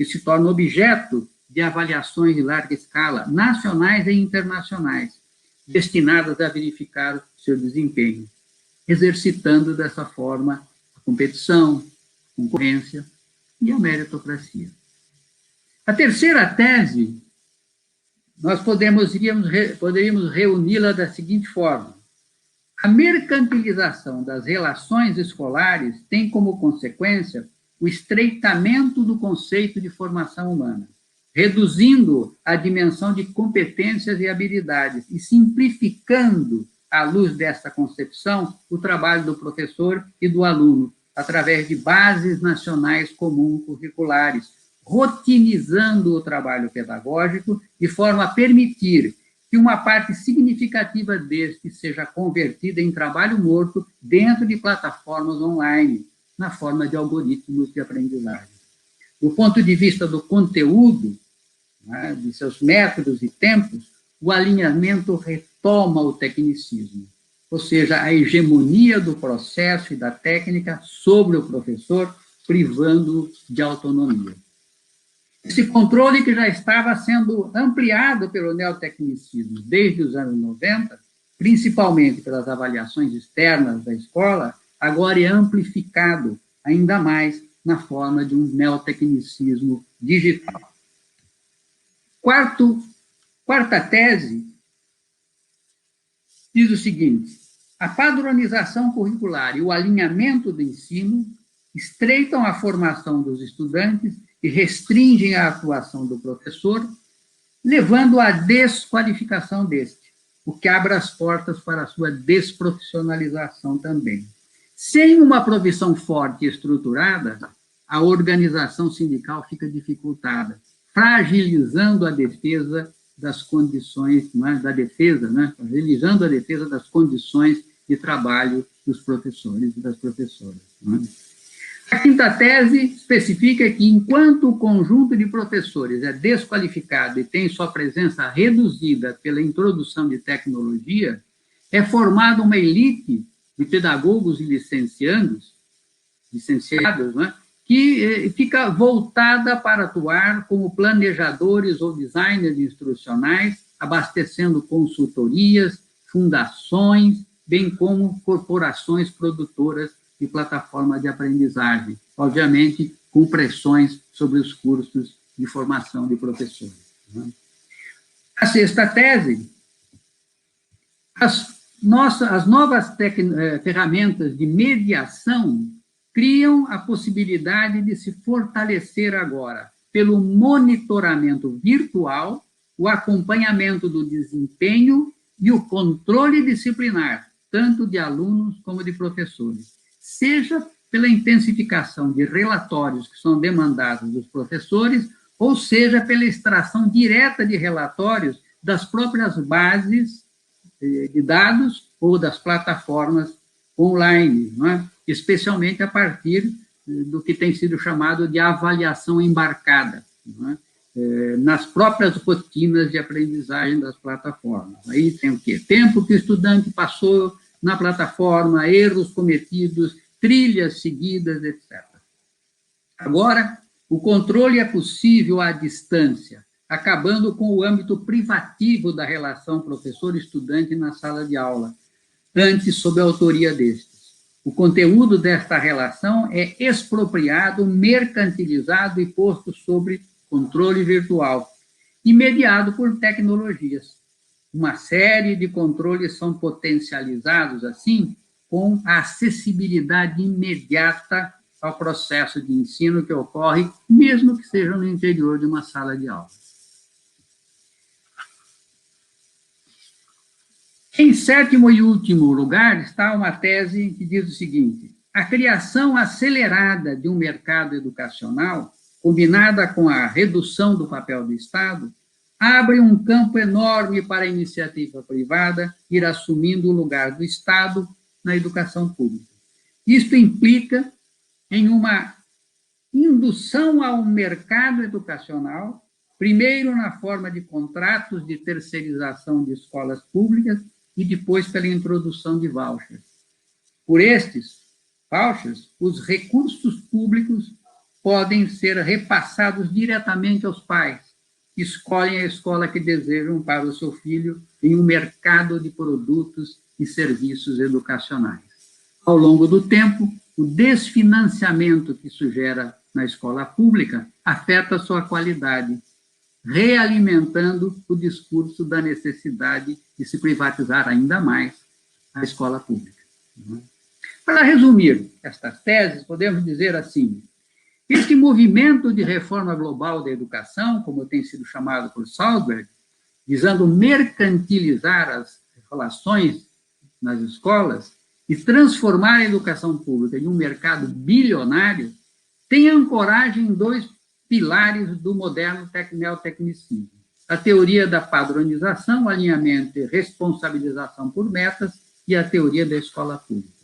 se tornam objeto de avaliações de larga escala, nacionais e internacionais, destinadas a verificar o seu desempenho, exercitando dessa forma a competição, a concorrência e a meritocracia. A terceira tese, nós poderíamos reuni-la da seguinte forma: a mercantilização das relações escolares tem como consequência o estreitamento do conceito de formação humana, reduzindo a dimensão de competências e habilidades e simplificando, à luz desta concepção, o trabalho do professor e do aluno, através de bases nacionais comuns curriculares, rotinizando o trabalho pedagógico de forma a permitir que uma parte significativa deste seja convertida em trabalho morto dentro de plataformas online, na forma de algoritmos de aprendizagem. Do ponto de vista do conteúdo, né, de seus métodos e tempos, o alinhamento retoma o tecnicismo, ou seja, a hegemonia do processo e da técnica sobre o professor, privando-o de autonomia. Esse controle, que já estava sendo ampliado pelo neotecnicismo desde os anos 90, principalmente pelas avaliações externas da escola, agora é amplificado ainda mais na forma de um neotecnicismo digital. Quarta tese diz o seguinte: a padronização curricular e o alinhamento do ensino estreitam a formação dos estudantes e restringem a atuação do professor, levando à desqualificação deste, o que abre as portas para a sua desprofissionalização também. Sem uma provisão forte e estruturada, a organização sindical fica dificultada, fragilizando a defesa das condições, da defesa, fragilizando a defesa das condições de trabalho dos professores e das professoras. A quinta tese especifica que, enquanto o conjunto de professores é desqualificado e tem sua presença reduzida pela introdução de tecnologia, é formada uma elite de pedagogos e licenciados, que fica voltada para atuar como planejadores ou designers instrucionais, abastecendo consultorias, fundações, bem como corporações produtoras de plataforma de aprendizagem, obviamente com pressões sobre os cursos de formação de professores. A sexta tese: as novas ferramentas de mediação criam a possibilidade de se fortalecer agora pelo monitoramento virtual, o acompanhamento do desempenho e o controle disciplinar, tanto de alunos como de professores, seja pela intensificação de relatórios que são demandados dos professores, ou seja pela extração direta de relatórios das próprias bases de dados ou das plataformas online, especialmente a partir do que tem sido chamado de avaliação embarcada, nas próprias rotinas de aprendizagem das plataformas. Aí tem o quê? Tempo que o estudante passou na plataforma, erros cometidos, trilhas seguidas, etc. Agora, o controle é possível à distância, acabando com o âmbito privativo da relação professor-estudante na sala de aula, antes sob a autoria destes. O conteúdo desta relação é expropriado, mercantilizado e posto sob controle virtual, e mediado por tecnologias. Uma série de controles são potencializados, assim, com a acessibilidade imediata ao processo de ensino que ocorre, mesmo que seja no interior de uma sala de aula. Em sétimo e último lugar está uma tese que diz o seguinte: a criação acelerada de um mercado educacional, combinada com a redução do papel do Estado, abre um campo enorme para a iniciativa privada ir assumindo o lugar do Estado na educação pública. Isto implica em uma indução ao mercado educacional, primeiro na forma de contratos de terceirização de escolas públicas e depois pela introdução de vouchers. Por estes vouchers, os recursos públicos podem ser repassados diretamente aos pais, que escolhem a escola que desejam para o seu filho em um mercado de produtos e serviços educacionais. Ao longo do tempo, o desfinanciamento que isso gera na escola pública afeta a sua qualidade, realimentando o discurso da necessidade de se privatizar ainda mais a escola pública. Para resumir estas teses, podemos dizer assim: este movimento de reforma global da educação, como tem sido chamado por Sahlberg, visando mercantilizar as relações nas escolas e transformar a educação pública em um mercado bilionário, tem ancoragem em dois pilares do moderno neotecnicismo: a teoria da padronização, alinhamento e responsabilização por metas, e a teoria da escola pública.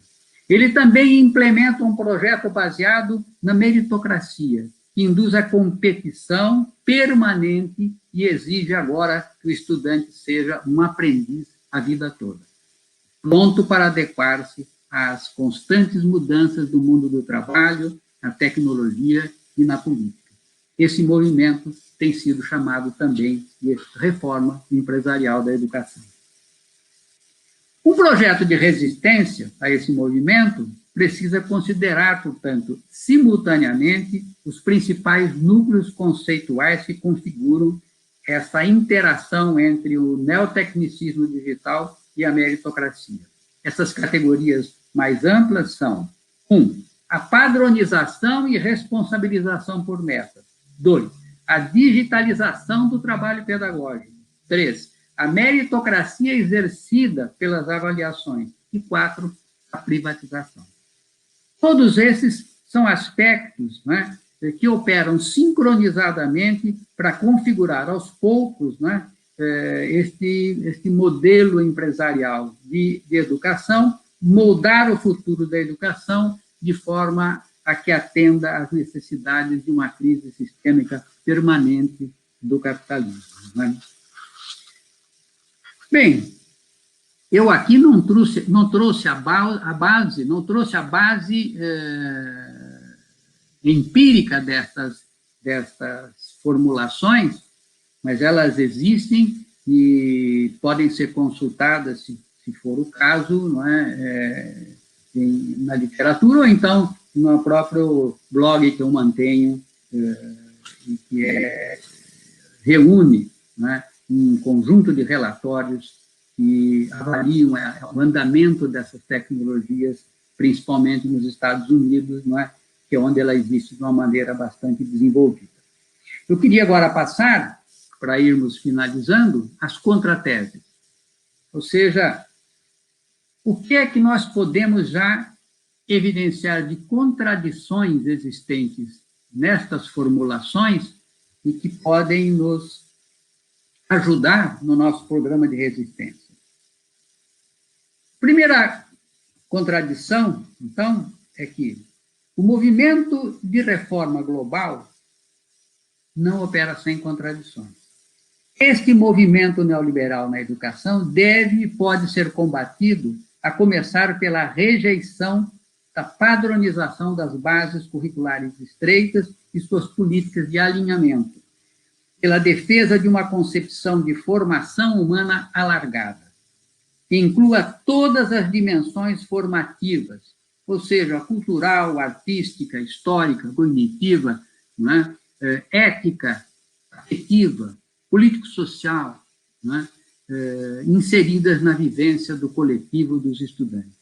Ele também implementa um projeto baseado na meritocracia, que induz a competição permanente e exige agora que o estudante seja um aprendiz a vida toda, pronto para adequar-se às constantes mudanças do mundo do trabalho, na tecnologia e na política. Esse movimento tem sido chamado também de reforma empresarial da educação. Um projeto de resistência a esse movimento precisa considerar, portanto, simultaneamente, os principais núcleos conceituais que configuram essa interação entre o neotecnicismo digital e a meritocracia. Essas categorias mais amplas são: 1. A padronização e responsabilização por metas. 2. A digitalização do trabalho pedagógico. 3. A meritocracia exercida pelas avaliações. E 4. A privatização. Todos esses são aspectos, né, que operam sincronizadamente para configurar aos poucos, né, este modelo empresarial de educação, moldar o futuro da educação de forma a que atenda às necessidades de uma crise sistêmica permanente do capitalismo, né? Bem, eu aqui não trouxe a base empírica destas formulações, mas elas existem e podem ser consultadas, se for o caso, não é, na literatura, ou então no próprio blog que eu mantenho, e que reúne, né, um conjunto de relatórios que avaliam o andamento dessas tecnologias, principalmente nos Estados Unidos, não é, que é onde ela existe de uma maneira bastante desenvolvida. Eu queria agora passar, para irmos finalizando, as contrateses. Ou seja, o que é que nós podemos já evidenciar de contradições existentes nestas formulações e que podem nos ajudar no nosso programa de resistência. Primeira contradição, então, é que o movimento de reforma global não opera sem contradições. Este movimento neoliberal na educação deve e pode ser combatido, a começar pela rejeição da padronização das bases curriculares estreitas e suas políticas de alinhamento, pela defesa de uma concepção de formação humana alargada, que inclua todas as dimensões formativas, ou seja, cultural, artística, histórica, cognitiva, né, ética, afetiva, político-social, né, inseridas na vivência do coletivo dos estudantes.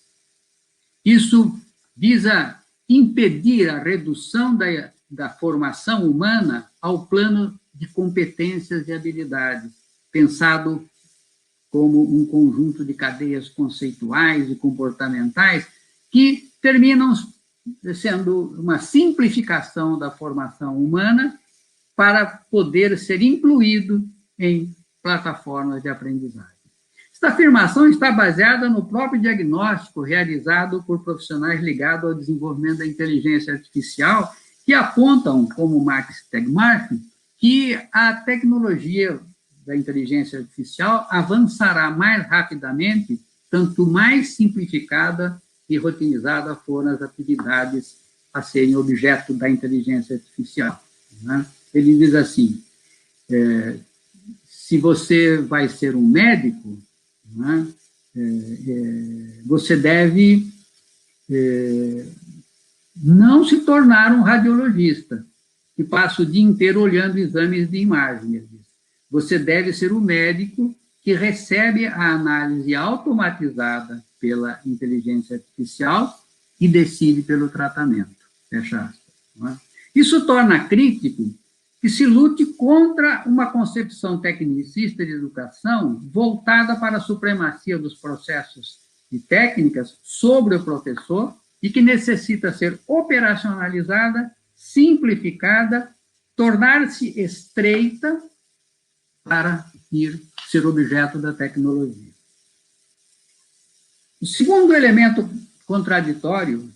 Isso visa impedir a redução da formação humana ao plano de competências e habilidades, pensado como um conjunto de cadeias conceituais e comportamentais que terminam sendo uma simplificação da formação humana para poder ser incluído em plataformas de aprendizagem. Esta afirmação está baseada no próprio diagnóstico realizado por profissionais ligados ao desenvolvimento da inteligência artificial, que apontam, como Max Tegmark, que a tecnologia da inteligência artificial avançará mais rapidamente, tanto mais simplificada e rotinizada foram as atividades a serem objeto da inteligência artificial, né? Ele diz assim, se você vai ser um médico, né, você deve não se tornar um radiologista, que passa o dia inteiro olhando exames de imagem. Você deve ser um médico que recebe a análise automatizada pela inteligência artificial e decide pelo tratamento. Fecha aspas. Não é? Isso torna crítico que se lute contra uma concepção tecnicista de educação voltada para a supremacia dos processos e técnicas sobre o professor e que necessita ser operacionalizada, simplificada, tornar-se estreita para ser objeto da tecnologia. O segundo elemento contraditório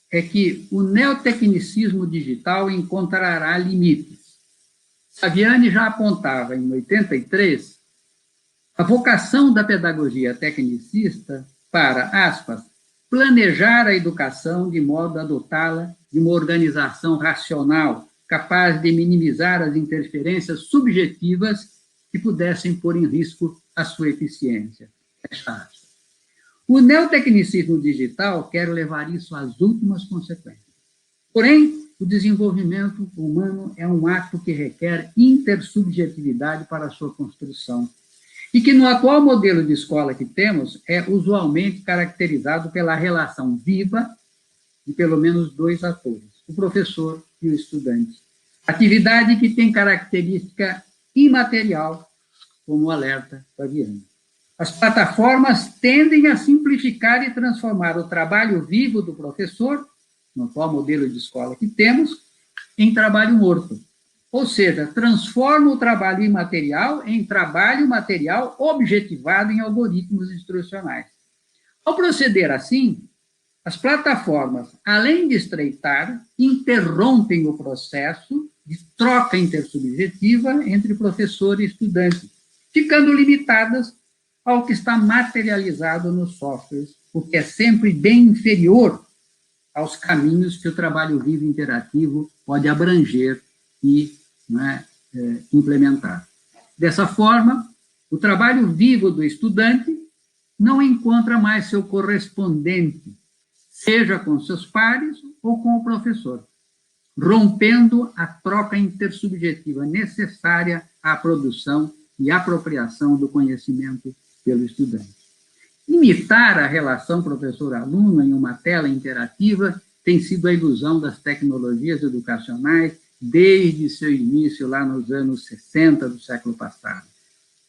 é que o neotecnicismo digital encontrará limites. Saviani já apontava, em 83, a vocação da pedagogia tecnicista para, aspas, planejar a educação de modo a dotá-la de uma organização racional, capaz de minimizar as interferências subjetivas que pudessem pôr em risco a sua eficiência. Fecha aspas. O neotecnicismo digital quer levar isso às últimas consequências. Porém, o desenvolvimento humano é um ato que requer intersubjetividade para a sua construção, e que no atual modelo de escola que temos é usualmente caracterizado pela relação viva de pelo menos dois atores, o professor e o estudante. Atividade que tem característica imaterial, como alerta Fabiano. As plataformas tendem a simplificar e transformar o trabalho vivo do professor, no atual modelo de escola que temos, em trabalho morto. Ou seja, transforma o trabalho imaterial em trabalho material objetivado em algoritmos instrucionais. Ao proceder assim, as plataformas, além de estreitar, interrompem o processo de troca intersubjetiva entre professor e estudante, ficando limitadas ao que está materializado nos softwares, o que é sempre bem inferior aos caminhos que o trabalho vivo interativo pode abranger e implementar. Dessa forma, o trabalho vivo do estudante não encontra mais seu correspondente, seja com seus pares ou com o professor, rompendo a troca intersubjetiva necessária à produção e apropriação do conhecimento pelo estudante. Imitar a relação professor-aluno em uma tela interativa tem sido a ilusão das tecnologias educacionais desde seu início lá nos anos 60 do século passado.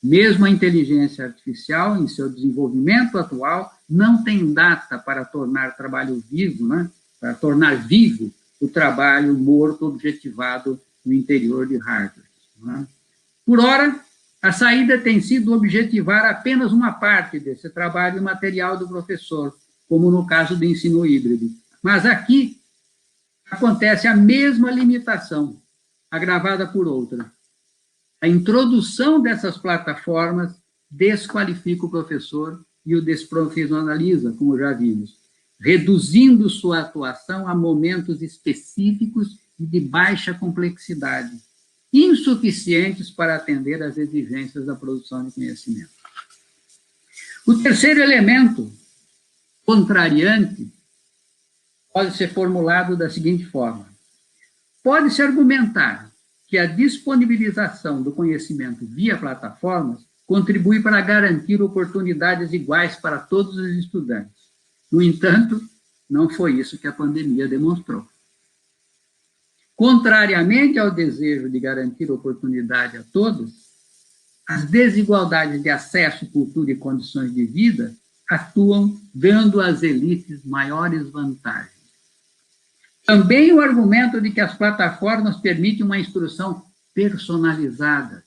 Mesmo a inteligência artificial, em seu desenvolvimento atual, não tem data para tornar trabalho vivo, para tornar vivo o trabalho morto objetivado no interior de hardware. Por ora, a saída tem sido objetivar apenas uma parte desse trabalho material do professor, como no caso do ensino híbrido. Mas aqui acontece a mesma limitação, agravada por outra. A introdução dessas plataformas desqualifica o professor e o desprofissionaliza, como já vimos, reduzindo sua atuação a momentos específicos e de baixa complexidade, insuficientes para atender às exigências da produção de conhecimento. O terceiro elemento, contrariante, pode ser formulado da seguinte forma. Pode-se argumentar que a disponibilização do conhecimento via plataformas contribui para garantir oportunidades iguais para todos os estudantes. No entanto, não foi isso que a pandemia demonstrou. Contrariamente ao desejo de garantir oportunidade a todos, as desigualdades de acesso, cultura e condições de vida atuam dando às elites maiores vantagens. Também o argumento de que as plataformas permitem uma instrução personalizada,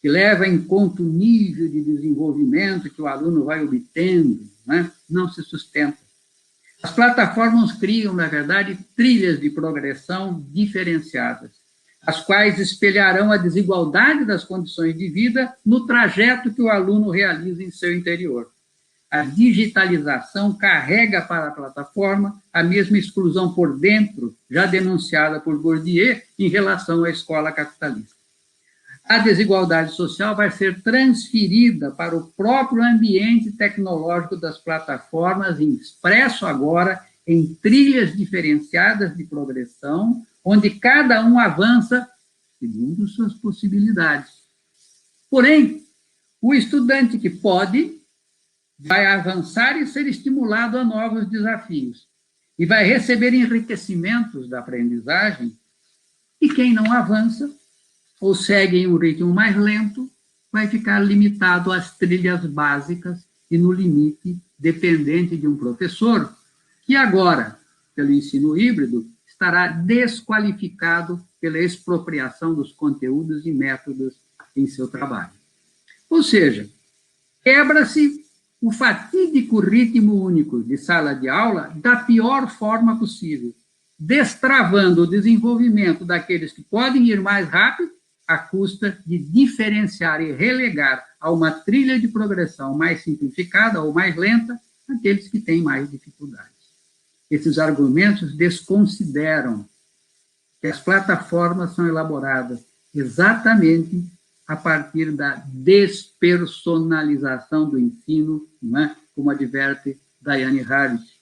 que leva em conta o nível de desenvolvimento que o aluno vai obtendo, não se sustenta. As plataformas criam, na verdade, trilhas de progressão diferenciadas, as quais espelharão a desigualdade das condições de vida no trajeto que o aluno realiza em seu interior. A digitalização carrega para a plataforma a mesma exclusão por dentro, já denunciada por Bourdieu em relação à escola capitalista. A desigualdade social vai ser transferida para o próprio ambiente tecnológico das plataformas, expresso agora em trilhas diferenciadas de progressão, onde cada um avança segundo suas possibilidades. Porém, o estudante que pode vai avançar e ser estimulado a novos desafios, e vai receber enriquecimentos da aprendizagem, e quem não avança, ou segue em um ritmo mais lento, vai ficar limitado às trilhas básicas e, no limite, dependente de um professor, que agora, pelo ensino híbrido, estará desqualificado pela expropriação dos conteúdos e métodos em seu trabalho. Ou seja, quebra-se o fatídico ritmo único de sala de aula da pior forma possível, destravando o desenvolvimento daqueles que podem ir mais rápido, à custa de diferenciar e relegar a uma trilha de progressão mais simplificada ou mais lenta aqueles que têm mais dificuldades. Esses argumentos desconsideram que as plataformas são elaboradas exatamente a partir da despersonalização do ensino, como adverte Diane Harris.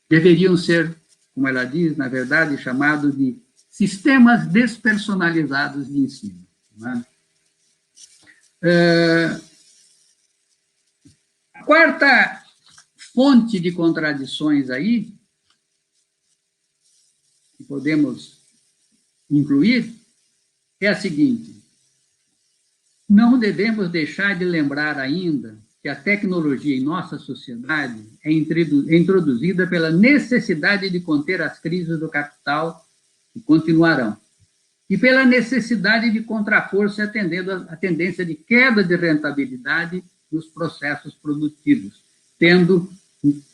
Deveriam ser, como ela diz, na verdade, chamados de sistemas despersonalizados de ensino. Né? A quarta fonte de contradições aí, que podemos incluir, é a seguinte: não devemos deixar de lembrar ainda que a tecnologia em nossa sociedade é introduzida pela necessidade de conter as crises do capital, que continuarão, e pela necessidade de contrapor-se à tendência de queda de rentabilidade dos processos produtivos, tendo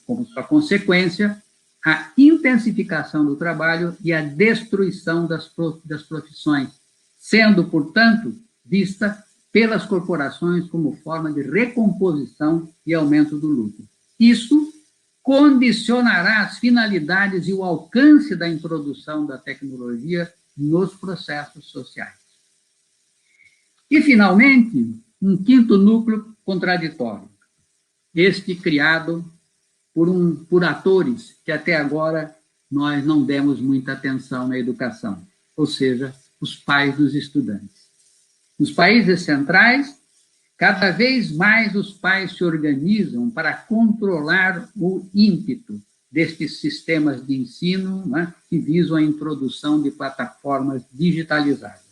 como sua consequência a intensificação do trabalho e a destruição das profissões, sendo, portanto, vista pelas corporações como forma de recomposição e aumento do lucro. Isso condicionará as finalidades e o alcance da introdução da tecnologia nos processos sociais. E, finalmente, um quinto núcleo contraditório, este criado por atores que até agora nós não demos muita atenção na educação, ou seja, os pais dos estudantes. Nos países centrais, cada vez mais os pais se organizam para controlar o ímpeto destes sistemas de ensino, né, que visam a introdução de plataformas digitalizadas.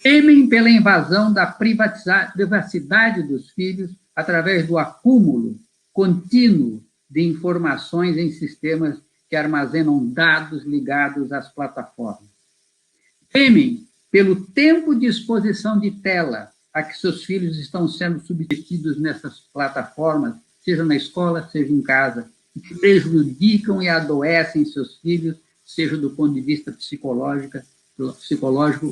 Temem pela invasão da privacidade dos filhos através do acúmulo contínuo de informações em sistemas que armazenam dados ligados às plataformas. Temem pelo tempo de exposição de tela a que seus filhos estão sendo submetidos nessas plataformas, seja na escola, seja em casa, que prejudicam e adoecem seus filhos, seja do ponto de vista psicológico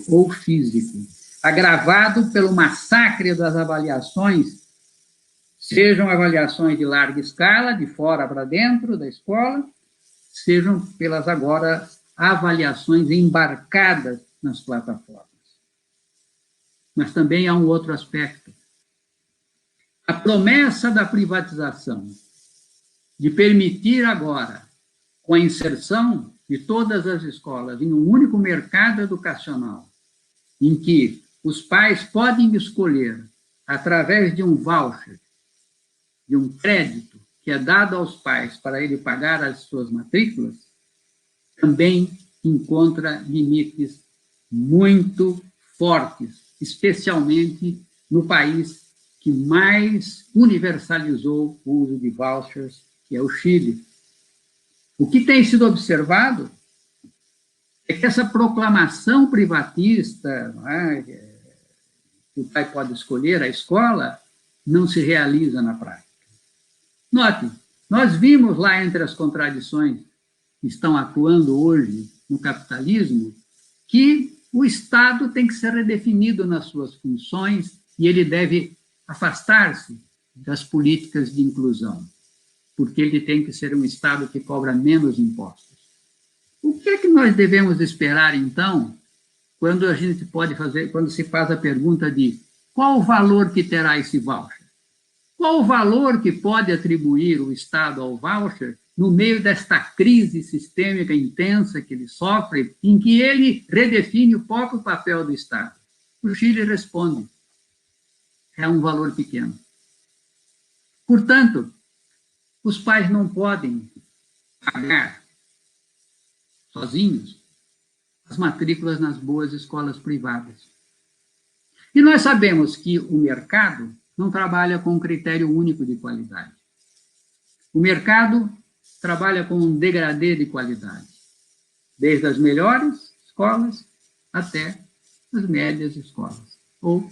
ou físico, agravado pelo massacre das avaliações, sejam avaliações de larga escala, de fora para dentro da escola, sejam pelas agora avaliações embarcadas nas plataformas. Mas também há um outro aspecto. A promessa da privatização, de permitir agora, com a inserção de todas as escolas em um único mercado educacional, em que os pais podem escolher, através de um voucher, de um crédito que é dado aos pais para ele pagar as suas matrículas, também encontra limites muito fortes, especialmente no país que mais universalizou o uso de vouchers, que é o Chile. O que tem sido observado é que essa proclamação privatista, que o pai pode escolher a escola, não se realiza na prática. Note, nós vimos lá entre as contradições que estão atuando hoje no capitalismo, que o Estado tem que ser redefinido nas suas funções e ele deve afastar-se das políticas de inclusão, porque ele tem que ser um Estado que cobra menos impostos. O que é que nós devemos esperar, então, quando a gente pode fazer, quando se faz a pergunta de qual o valor que terá esse voucher? Qual o valor que pode atribuir o Estado ao voucher no meio desta crise sistêmica intensa que ele sofre, em que ele redefine o próprio papel do Estado? O Chile responde: é um valor pequeno. Portanto, os pais não podem pagar sozinhos as matrículas nas boas escolas privadas. E nós sabemos que o mercado não trabalha com um critério único de qualidade. O mercado trabalha com um degradê de qualidade, desde as melhores escolas até as médias escolas, ou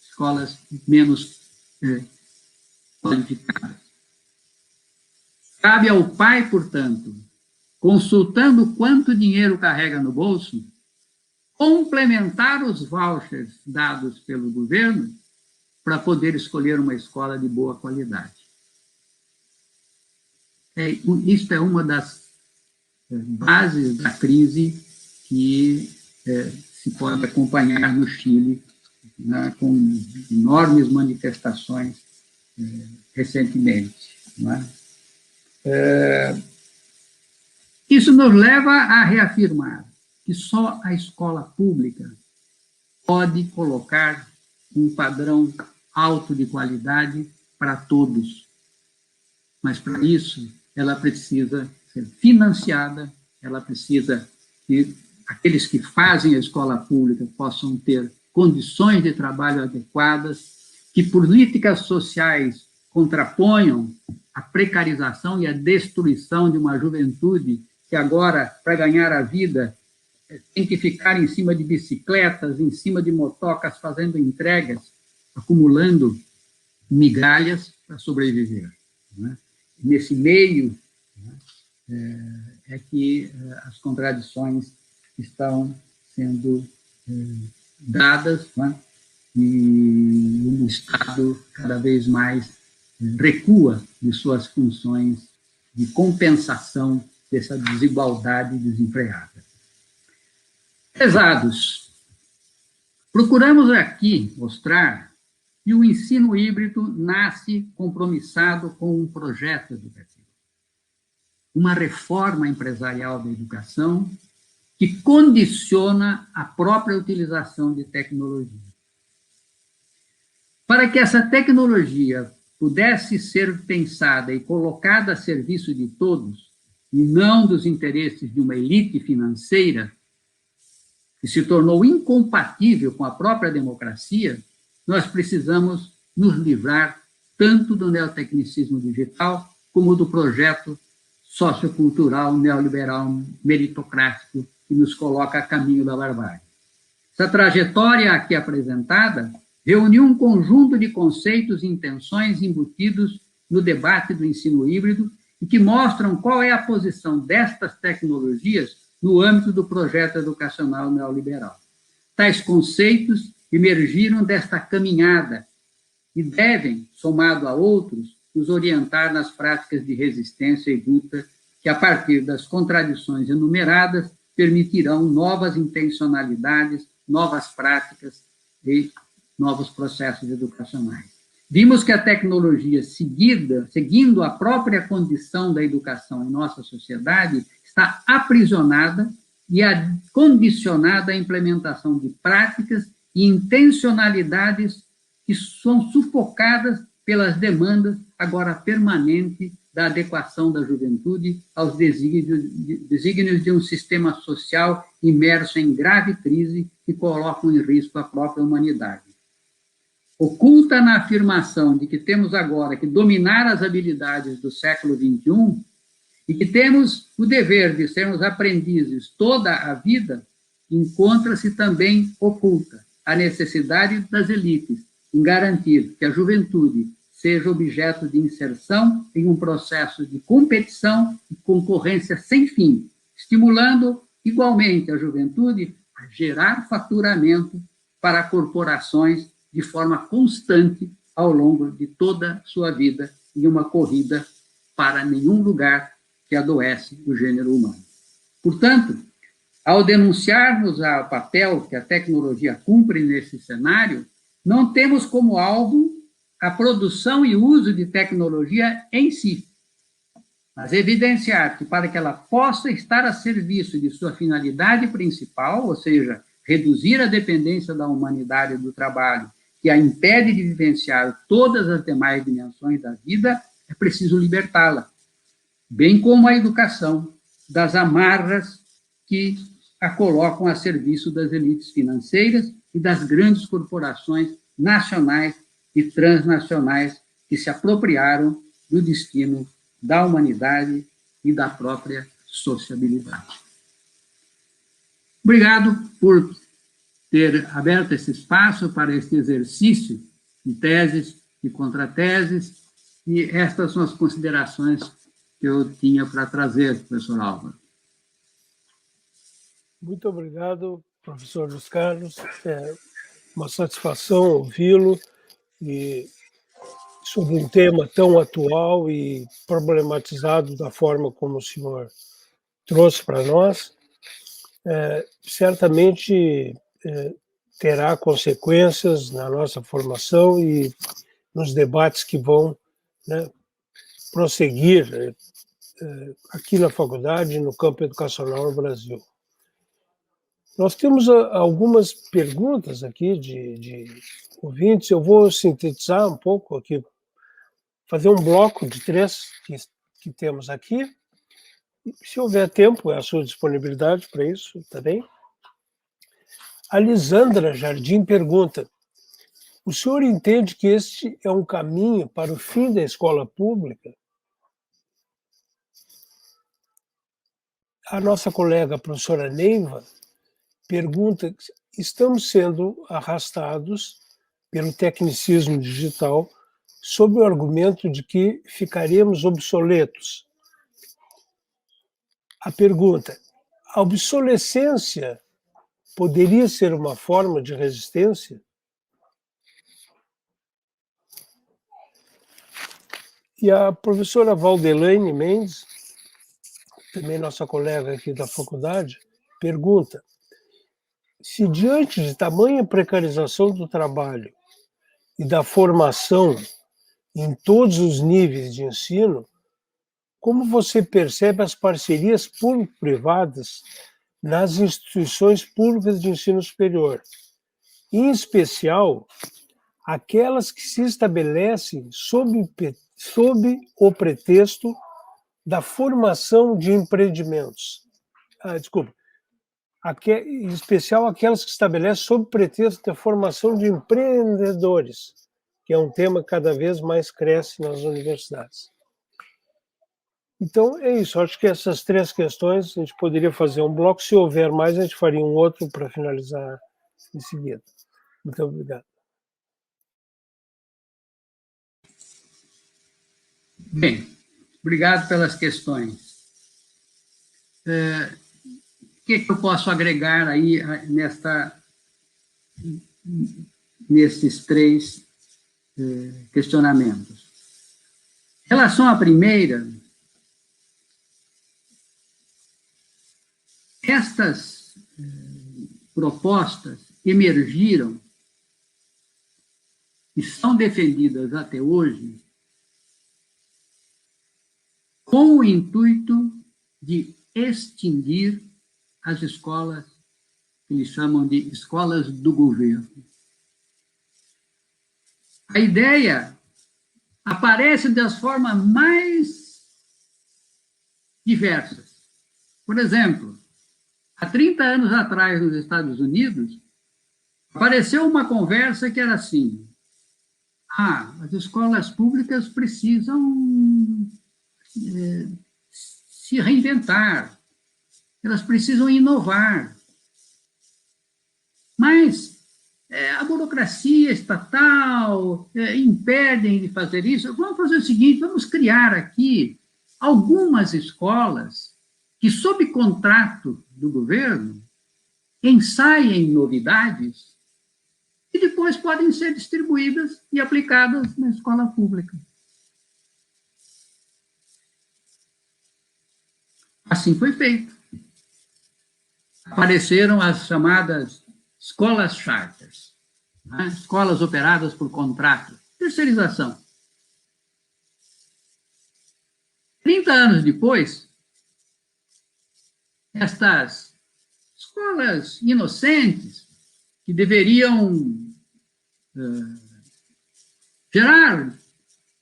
escolas menos qualificadas. Cabe ao pai, portanto, consultando quanto dinheiro carrega no bolso, complementar os vouchers dados pelo governo para poder escolher uma escola de boa qualidade. Isso é uma das bases da crise que se pode acompanhar no Chile, né, com enormes manifestações recentemente. Não é? Isso nos leva a reafirmar que só a escola pública pode colocar um padrão alto de qualidade para todos. Mas, para isso, ela precisa ser financiada, ela precisa que aqueles que fazem a escola pública possam ter condições de trabalho adequadas, que políticas sociais contraponham a precarização e a destruição de uma juventude que agora, para ganhar a vida, tem que ficar em cima de bicicletas, em cima de motocas, fazendo entregas, acumulando migalhas para sobreviver. Não é? Nesse meio é que as contradições estão sendo dadas, não é? E o Estado cada vez mais recua de suas funções de compensação dessa desigualdade desenfreada. Pesados, procuramos aqui mostrar que o ensino híbrido nasce compromissado com um projeto educativo, uma reforma empresarial da educação que condiciona a própria utilização de tecnologia. Para que essa tecnologia pudesse ser pensada e colocada a serviço de todos, e não dos interesses de uma elite financeira, que se tornou incompatível com a própria democracia, nós precisamos nos livrar tanto do neotecnicismo digital como do projeto sociocultural neoliberal meritocrático que nos coloca a caminho da barbárie. Essa trajetória aqui apresentada reuniu um conjunto de conceitos e intenções embutidos no debate do ensino híbrido e que mostram qual é a posição destas tecnologias no âmbito do projeto educacional neoliberal. Tais conceitos emergiram desta caminhada e devem, somado a outros, nos orientar nas práticas de resistência e luta que, a partir das contradições enumeradas, permitirão novas intencionalidades, novas práticas e novos processos educacionais. Vimos que a tecnologia, seguindo a própria condição da educação em nossa sociedade, está aprisionada e condicionada à implementação de práticas e intencionalidades que são sufocadas pelas demandas agora permanentes da adequação da juventude aos desígnios de um sistema social imerso em grave crise que colocam em risco a própria humanidade. Oculta na afirmação de que temos agora que dominar as habilidades do século XXI e que temos o dever de sermos aprendizes toda a vida, encontra-se também oculta a necessidade das elites em garantir que a juventude seja objeto de inserção em um processo de competição e concorrência sem fim, estimulando igualmente a juventude a gerar faturamento para corporações de forma constante ao longo de toda a sua vida em uma corrida para nenhum lugar que adoece o gênero humano. Portanto, ao denunciarmos o papel que a tecnologia cumpre nesse cenário, não temos como alvo a produção e uso de tecnologia em si, mas evidenciar que para que ela possa estar a serviço de sua finalidade principal, ou seja, reduzir a dependência da humanidade do trabalho, que a impede de vivenciar todas as demais dimensões da vida, é preciso libertá-la, bem como a educação das amarras que a colocam a serviço das elites financeiras e das grandes corporações nacionais e transnacionais que se apropriaram do destino da humanidade e da própria sociabilidade. Obrigado por ter aberto esse espaço para este exercício de teses e contrateses, e estas são as considerações que eu tinha para trazer, professor Álvaro. Muito obrigado, professor Luiz Carlos. É uma satisfação ouvi-lo e sobre um tema tão atual e problematizado da forma como o senhor trouxe para nós. Certamente terá consequências na nossa formação e nos debates que vão, né, prosseguir aqui na faculdade e no campo educacional no Brasil. Nós temos algumas perguntas aqui de ouvintes. Eu vou sintetizar um pouco aqui, fazer um bloco de 3 que temos aqui. Se houver tempo, é a sua disponibilidade para isso também. A Lisandra Jardim pergunta: o senhor entende que este é um caminho para o fim da escola pública? A nossa colega, a professora Neiva, pergunta: estamos sendo arrastados pelo tecnicismo digital sob o argumento de que ficaremos obsoletos. A pergunta: a obsolescência poderia ser uma forma de resistência? E a professora Valdelaine Mendes, também nossa colega aqui da faculdade, pergunta: se diante de tamanha precarização do trabalho e da formação em todos os níveis de ensino, como você percebe as parcerias público-privadas nas instituições públicas de ensino superior, em especial aquelas que se estabelecem sob o pretexto da formação de empreendimentos? Em especial aquelas que estabelecem sob o pretexto da formação de empreendedores, que é um tema que cada vez mais cresce nas universidades. Então, é isso. Acho que essas 3 questões a gente poderia fazer um bloco. Se houver mais, a gente faria um outro para finalizar em seguida. Muito obrigado. Bem, obrigado pelas questões. O que eu posso agregar aí nesses 3 questionamentos? Em relação à primeira, estas propostas emergiram e são defendidas até hoje com o intuito de extinguir as escolas que eles chamam de escolas do governo. A ideia aparece das formas mais diversas. Por exemplo, há 30 anos atrás, nos Estados Unidos, apareceu uma conversa que era assim: as escolas públicas precisam se reinventar, elas precisam inovar. Mas a burocracia estatal impedem de fazer isso. Vamos fazer o seguinte: vamos criar aqui algumas escolas que, sob contrato do governo, ensaiem novidades e depois podem ser distribuídas e aplicadas na escola pública. Assim foi feito. Apareceram as chamadas escolas charters, né? Escolas operadas por contrato, terceirização. 30 anos depois, estas escolas inocentes, que deveriam gerar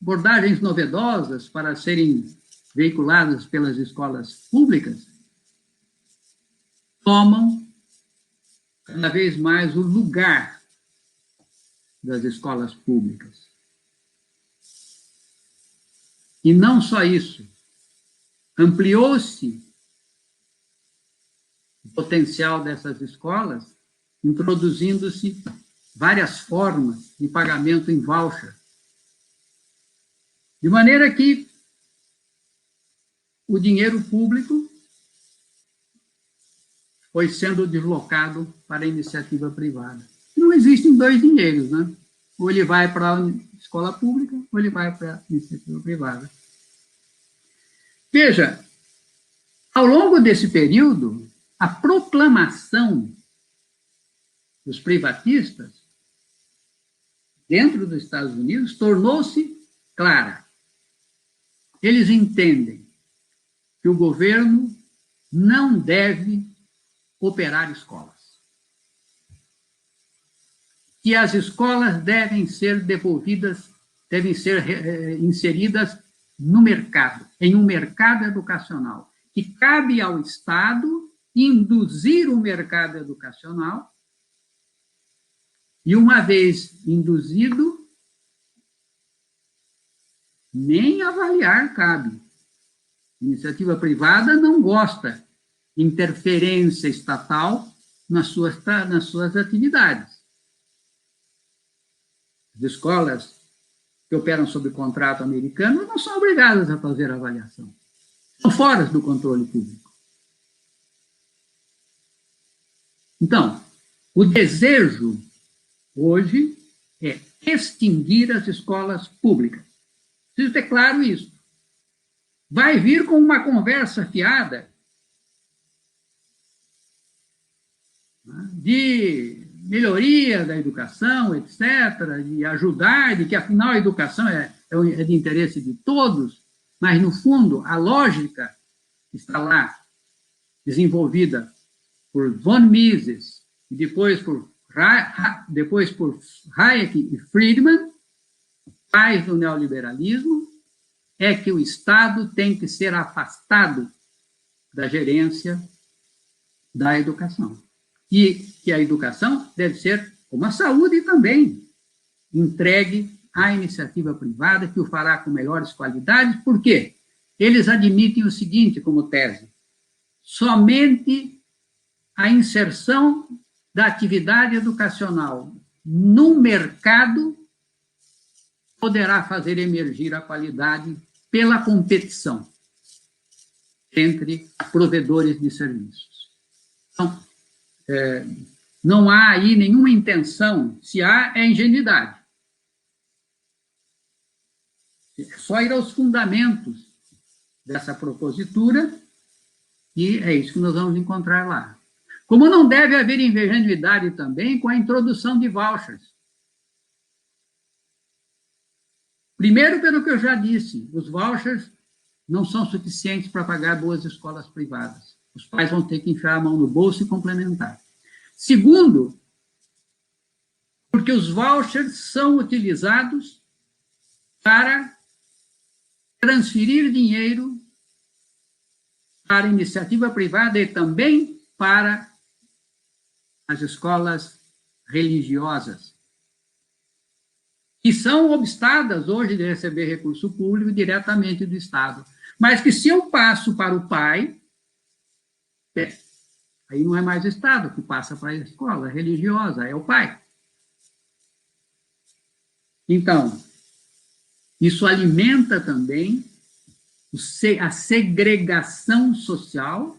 abordagens novedosas para serem veiculadas pelas escolas públicas, tomam cada vez mais o lugar das escolas públicas. E não só isso, ampliou-se o potencial dessas escolas, introduzindo-se várias formas de pagamento em voucher, de maneira que o dinheiro público foi sendo deslocado para a iniciativa privada. Não existem 2 dinheiros, né? Ou ele vai para a escola pública, ou ele vai para a iniciativa privada. Veja, ao longo desse período, a proclamação dos privatistas dentro dos Estados Unidos, tornou-se clara. Eles entendem que o governo não deve operar escolas. Que as escolas devem ser devolvidas, devem ser inseridas no mercado, em um mercado educacional, que cabe ao Estado induzir o mercado educacional e, uma vez induzido, nem avaliar cabe. Iniciativa privada não gosta de interferência estatal nas suas atividades. As escolas que operam sob contrato americano não são obrigadas a fazer avaliação. São fora do controle público. Então, o desejo hoje é extinguir as escolas públicas. Preciso ter claro isso. Vai vir com uma conversa fiada de melhoria da educação, etc., de ajudar, de que, afinal, a educação é de interesse de todos, mas, no fundo, a lógica está lá, desenvolvida por von Mises, e depois por Hayek e Friedman, pais do neoliberalismo, é que o Estado tem que ser afastado da gerência da educação. E que a educação deve ser, como a saúde também, entregue à iniciativa privada, que o fará com melhores qualidades. Por quê? Eles admitem o seguinte como tese: somente a inserção da atividade educacional no mercado poderá fazer emergir a qualidade pela competição entre provedores de serviços. Então, não há aí nenhuma intenção, se há, é ingenuidade. É só ir aos fundamentos dessa propositura e é isso que nós vamos encontrar lá. Como não deve haver ingenuidade também com a introdução de vouchers. Primeiro, pelo que eu já disse, os vouchers não são suficientes para pagar boas escolas privadas. Os pais vão ter que enfiar a mão no bolso e complementar. Segundo, porque os vouchers são utilizados para transferir dinheiro para a iniciativa privada e também para as escolas religiosas, que são obstadas hoje de receber recurso público diretamente do Estado. Mas que, se eu passo para o pai, aí não é mais o Estado que passa para a escola religiosa, é o pai. Então, isso alimenta também a segregação social,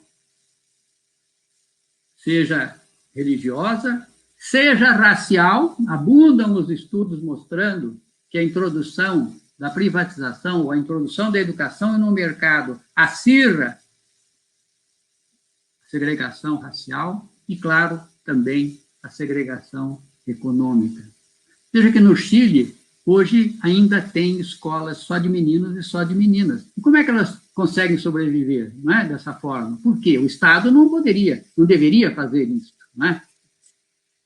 seja religiosa, seja racial. Abundam os estudos mostrando que a introdução da privatização ou a introdução da educação no mercado acirra a segregação racial e, claro, também a segregação econômica. Veja que no Chile, hoje, ainda tem escolas só de meninos e só de meninas. E como é que elas conseguem sobreviver, não é, dessa forma? Por quê? O Estado não deveria fazer isso, não é?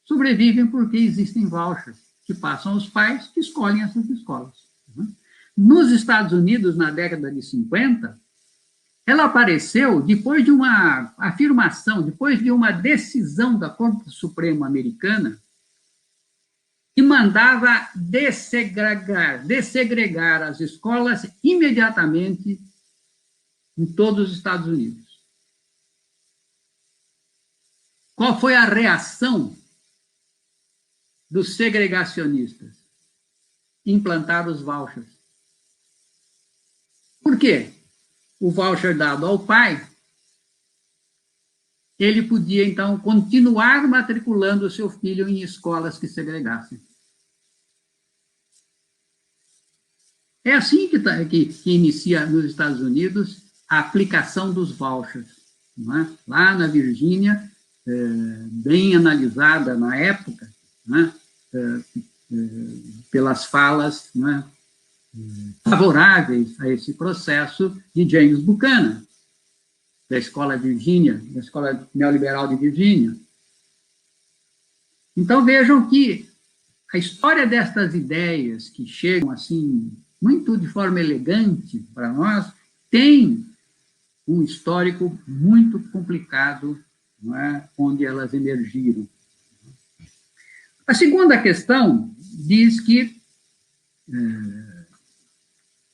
Sobrevivem porque existem vouchers que passam aos pais que escolhem essas escolas. Não é? Nos Estados Unidos, na década de 50, ela apareceu depois de uma afirmação, depois de uma decisão da Corte Suprema americana que mandava dessegregar as escolas imediatamente em todos os Estados Unidos. Qual foi a reação dos segregacionistas? Implantar os vouchers. Por quê? O voucher dado ao pai, ele podia, então, continuar matriculando o seu filho em escolas que segregassem. É assim que inicia nos Estados Unidos a aplicação dos vouchers. Não é? Lá na Virgínia, bem analisada na época, não é? pelas falas, né, favoráveis a esse processo de James Buchanan, da Escola Virgínia, da Escola Neoliberal de Virgínia. Então, vejam que a história destas ideias que chegam, assim, muito de forma elegante para nós, tem um histórico muito complicado, não é, onde elas emergiram. A segunda questão diz que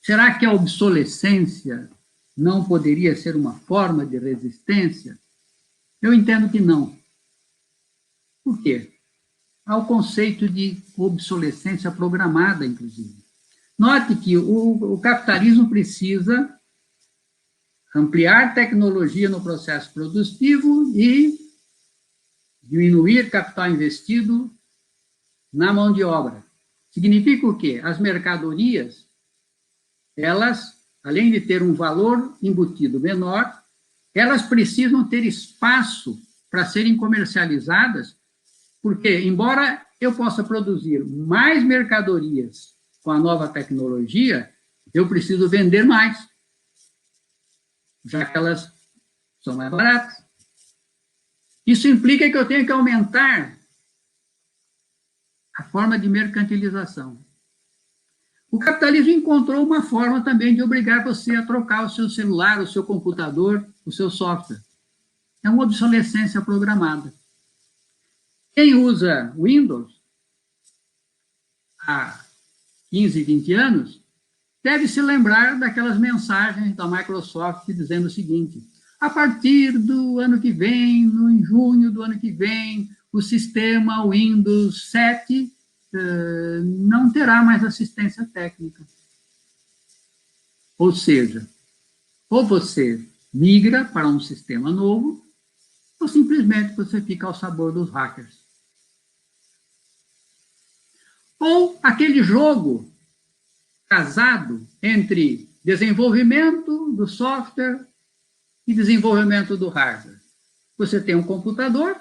será que a obsolescência não poderia ser uma forma de resistência? Eu entendo que não. Por quê? Há o conceito de obsolescência programada, inclusive. Note que o capitalismo precisa ampliar tecnologia no processo produtivo e diminuir capital investido na mão de obra. Significa o quê? As mercadorias, elas, além de ter um valor embutido menor, elas precisam ter espaço para serem comercializadas, porque, embora eu possa produzir mais mercadorias com a nova tecnologia, eu preciso vender mais, já que elas são mais baratas. Isso implica que eu tenho que aumentar a forma de mercantilização. O capitalismo encontrou uma forma também de obrigar você a trocar o seu celular, o seu computador, o seu software. É uma obsolescência programada. Quem usa Windows há 15, 20 anos, deve se lembrar daquelas mensagens da Microsoft dizendo o seguinte: a partir do ano que vem, em junho do ano que vem, o sistema Windows 7 não terá mais assistência técnica. Ou seja, ou você migra para um sistema novo, ou simplesmente você fica ao sabor dos hackers. Ou aquele jogo casado entre desenvolvimento do software e desenvolvimento do hardware. Você tem um computador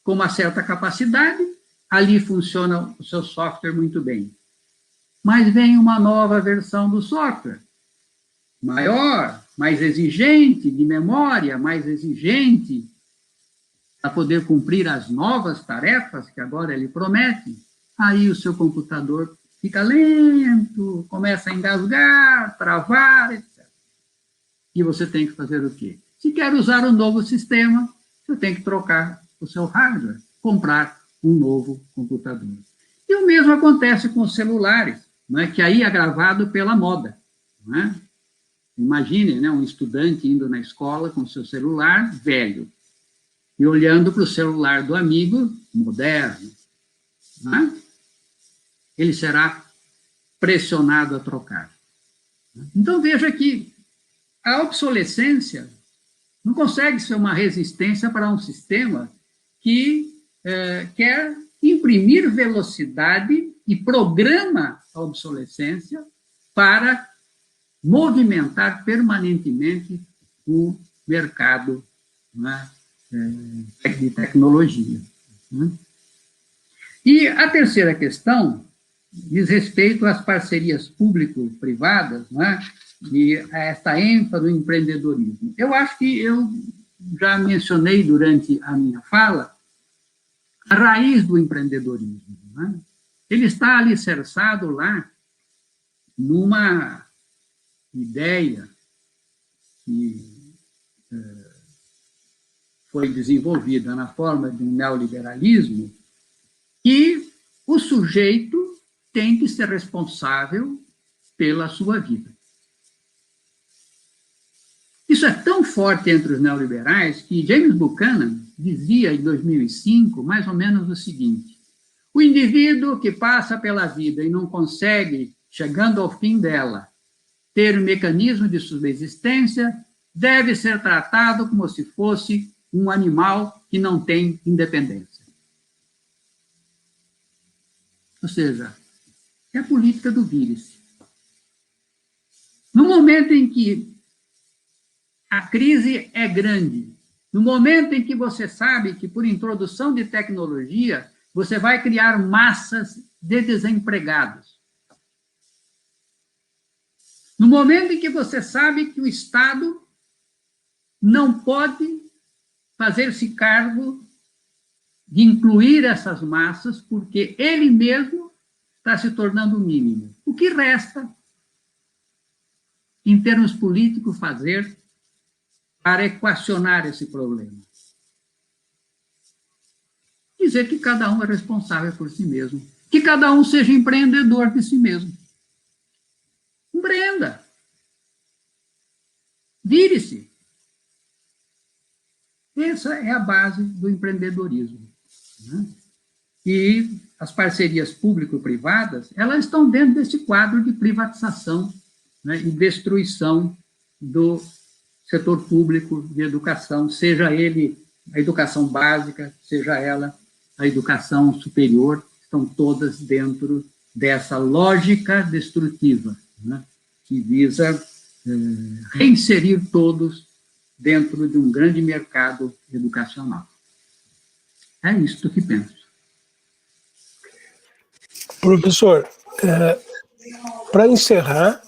com uma certa capacidade, ali funciona o seu software muito bem. Mas vem uma nova versão do software, maior, mais exigente de memória, mais exigente para poder cumprir as novas tarefas que agora ele promete. Aí o seu computador fica lento, começa a engasgar, travar, etc. E você tem que fazer o quê? Se quer usar um novo sistema, você tem que trocar o seu hardware, comprar um novo computador. E o mesmo acontece com os celulares, não é? Que aí é gravado pela moda. Não é? Imagine, né, um estudante indo na escola com seu celular velho e olhando para o celular do amigo moderno. Não é? Ele será pressionado a trocar. Então, veja que a obsolescência não consegue ser uma resistência para um sistema que quer imprimir velocidade e programa a obsolescência para movimentar permanentemente o mercado, né, de tecnologia. Né? E a terceira questão diz respeito às parcerias público-privadas, né, e a essa ênfase no empreendedorismo. Eu acho que eu já mencionei durante a minha fala a raiz do empreendedorismo. Né? Ele está alicerçado lá numa ideia que foi desenvolvida na forma de um neoliberalismo, que o sujeito tem que ser responsável pela sua vida. Isso é tão forte entre os neoliberais que James Buchanan dizia em 2005 mais ou menos o seguinte: o indivíduo que passa pela vida e não consegue, chegando ao fim dela, ter um mecanismo de subsistência, deve ser tratado como se fosse um animal que não tem independência. Ou seja, é a política do vírus. No momento em que a crise é grande, no momento em que você sabe que, por introdução de tecnologia, você vai criar massas de desempregados. No momento em que você sabe que o Estado não pode fazer-se cargo de incluir essas massas, porque ele mesmo está se tornando o mínimo. O que resta, em termos políticos, fazer para equacionar esse problema? Dizer que cada um é responsável por si mesmo, que cada um seja empreendedor de si mesmo. Empreenda. Vire-se. Essa é a base do empreendedorismo, né? E as parcerias público-privadas, elas estão dentro desse quadro de privatização, né, e destruição do setor público de educação, seja ele a educação básica, seja ela a educação superior, estão todas dentro dessa lógica destrutiva, né, que visa reinserir todos dentro de um grande mercado educacional. É isto que penso. Professor, para encerrar,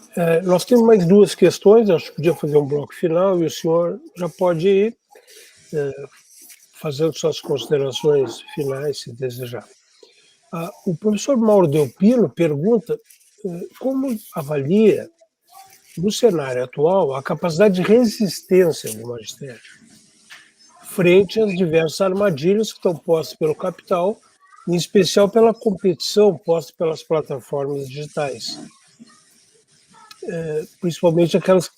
nós temos mais duas questões, acho que podia fazer um bloco final, e o senhor já pode ir fazendo suas considerações finais, se desejar. O professor Mauro Delpino pergunta como avalia, no cenário atual, a capacidade de resistência do magistério frente às diversas armadilhas que estão postas pelo capital, em especial pela competição posta pelas plataformas digitais, principalmente aquelas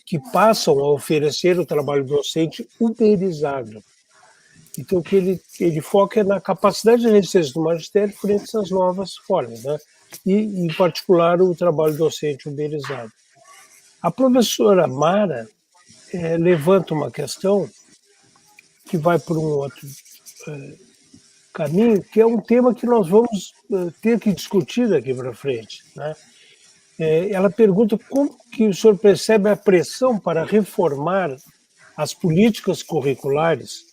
que passam a oferecer o trabalho docente uberizado. Então, o que ele foca é na capacidade de resistência do magistério frente a essas novas formas, né? E, em particular, o trabalho docente uberizado. A professora Mara levanta uma questão que vai por um outro caminho, que é um tema que nós vamos ter que discutir daqui para frente, né? Ela pergunta como que o senhor percebe a pressão para reformar as políticas curriculares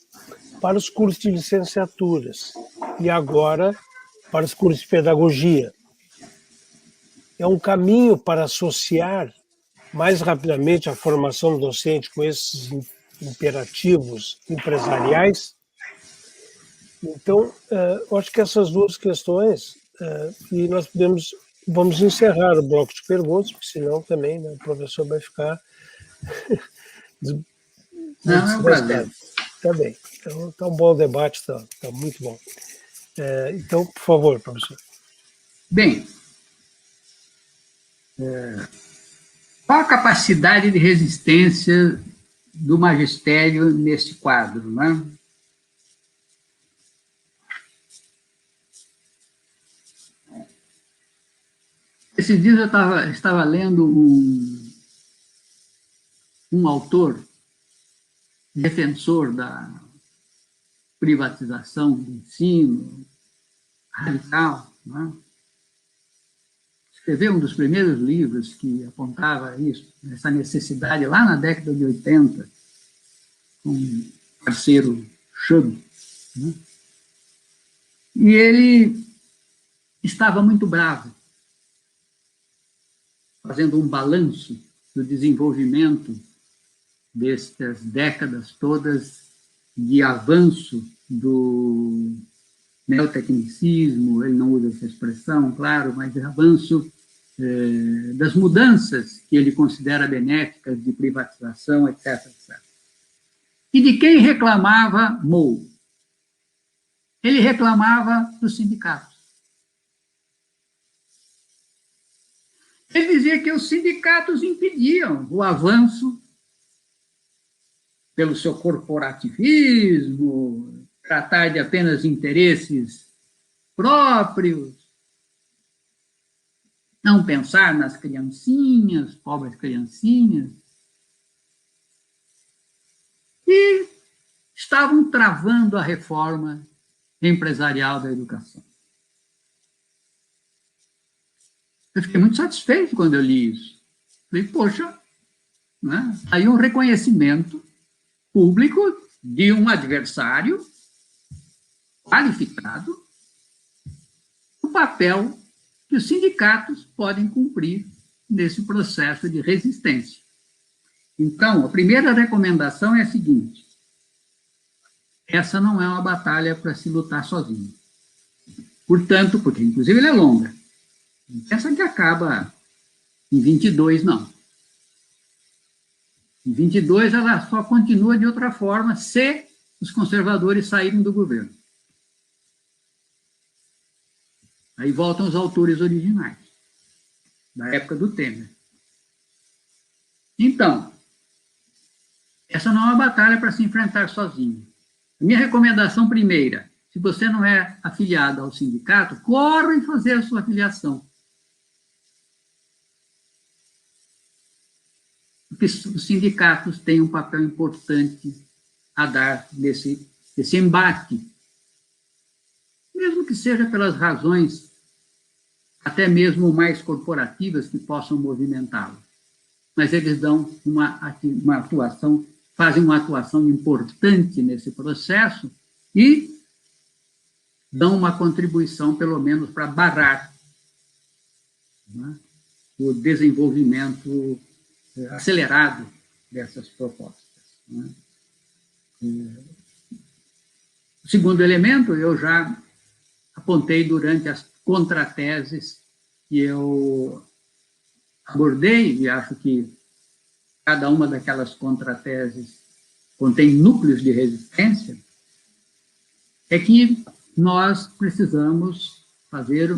para os cursos de licenciaturas e agora para os cursos de pedagogia. É um caminho para associar mais rapidamente a formação docente com esses imperativos empresariais? Então, eu acho que essas duas questões, e nós vamos encerrar o bloco de perguntas, porque senão também, né, o professor vai ficar Não, é um prazer. Tá bem. Então, tá um bom debate, tá muito bom. Então, por favor, professor. Bem, qual a capacidade de resistência do magistério nesse quadro, né? Esses dias eu estava lendo um autor, defensor da privatização do ensino, radical, né? Escreveu um dos primeiros livros que apontava isso, essa necessidade lá na década de 80, com um parceiro Chubb, né? E ele estava muito bravo, fazendo um balanço do desenvolvimento destas décadas todas de avanço do neotecnicismo, ele não usa essa expressão, claro, mas de avanço das mudanças que ele considera benéficas de privatização, etc, etc. E de quem reclamava Moe? Ele reclamava dos sindicatos. Ele dizia que os sindicatos impediam o avanço pelo seu corporativismo, tratar de apenas interesses próprios, não pensar nas criancinhas, pobres criancinhas, e estavam travando a reforma empresarial da educação. Eu fiquei muito satisfeito quando eu li isso. Falei, poxa, né? Aí um reconhecimento público de um adversário qualificado, o papel que os sindicatos podem cumprir nesse processo de resistência. Então, a primeira recomendação é a seguinte: essa não é uma batalha para se lutar sozinho. Portanto, porque inclusive ela é longa. Não pensa que acaba em 22, não. Em 22 ela só continua de outra forma se os conservadores saírem do governo. Aí voltam os autores originais, da época do Temer. Então, essa não é uma batalha para se enfrentar sozinho. A minha recomendação primeira: se você não é afiliado ao sindicato, corre fazer a sua afiliação. Porque os sindicatos têm um papel importante a dar nesse embate, mesmo que seja pelas razões até mesmo mais corporativas que possam movimentá-lo. Mas eles dão uma atuação, fazem uma atuação importante nesse processo e dão uma contribuição, pelo menos, para barrar, né, o desenvolvimento acelerado dessas propostas, né. O segundo elemento eu já apontei durante as contrateses que eu abordei, e acho que cada uma daquelas contrateses contém núcleos de resistência, é que nós precisamos fazer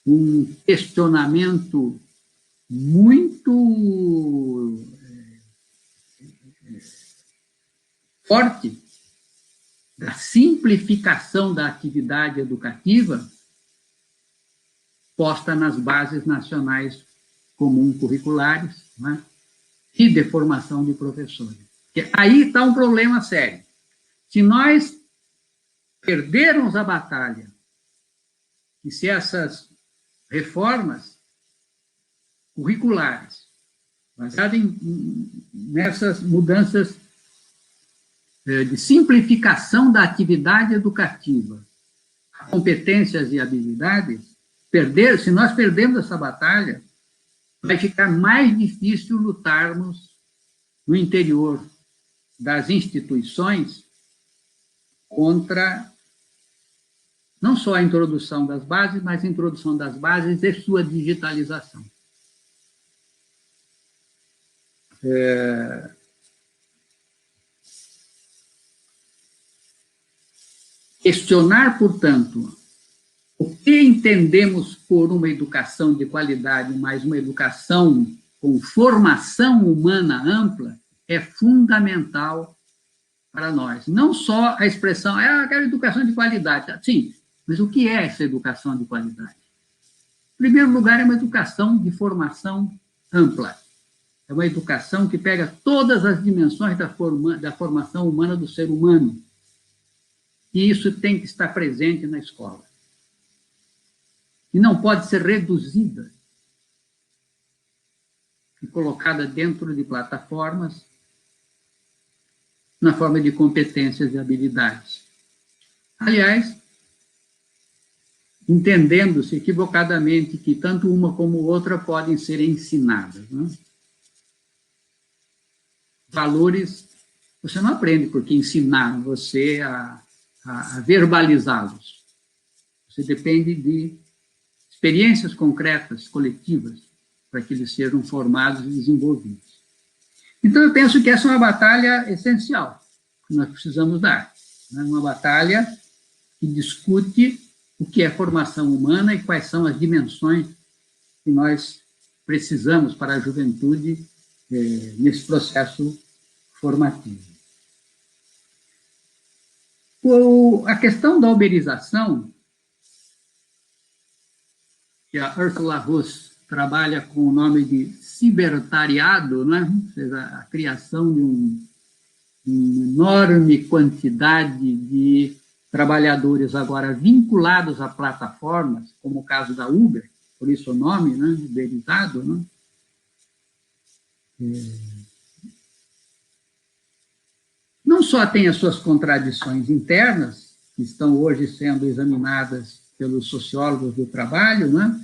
um questionamento muito forte da simplificação da atividade educativa posta nas bases nacionais comum curriculares, né, e de formação de professores. Porque aí está um problema sério. Se nós perdermos a batalha, e se essas reformas curriculares, baseadas nessas mudanças de simplificação da atividade educativa, competências e habilidades, se nós perdermos essa batalha, vai ficar mais difícil lutarmos no interior das instituições contra não só a introdução das bases, mas a introdução das bases e sua digitalização. Questionar, portanto, o que entendemos por uma educação de qualidade, mas uma educação com formação humana ampla, é fundamental para nós. Não só a expressão, eu quero educação de qualidade. Sim, mas o que é essa educação de qualidade? Em primeiro lugar, é uma educação de formação ampla. É uma educação que pega todas as dimensões da formação humana do ser humano. E isso tem que estar presente na escola. E não pode ser reduzida e colocada dentro de plataformas na forma de competências e habilidades. Aliás, entendendo-se equivocadamente que tanto uma como outra podem ser ensinadas, né? Valores, você não aprende porque ensinaram você a verbalizá-los. Você depende de experiências concretas, coletivas, para que eles sejam formados e desenvolvidos. Então, eu penso que essa é uma batalha essencial que nós precisamos dar, né? Uma batalha que discute o que é formação humana e quais são as dimensões que nós precisamos para a juventude nesse processo formativo. A questão da uberização, que a Ursula Russ trabalha com o nome de cibertariado, né? Ou seja, a criação de uma enorme quantidade de trabalhadores agora vinculados a plataformas, como o caso da Uber, por isso o nome, né? Uberizado, né? Não só tem as suas contradições internas, que estão hoje sendo examinadas pelos sociólogos do trabalho, né?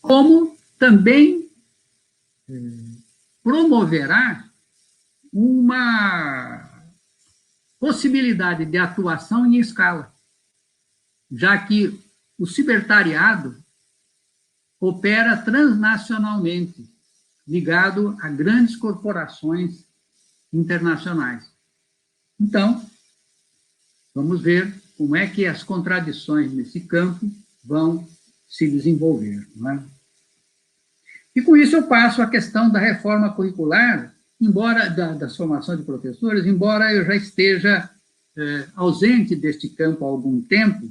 Como também promoverá uma possibilidade de atuação em escala, já que o cibertariado opera transnacionalmente, ligado a grandes corporações internacionais. Então, vamos ver como é que as contradições nesse campo vão se desenvolver, não é? E com isso eu passo à questão da reforma curricular, embora da formação de professores, embora eu já esteja ausente deste campo há algum tempo,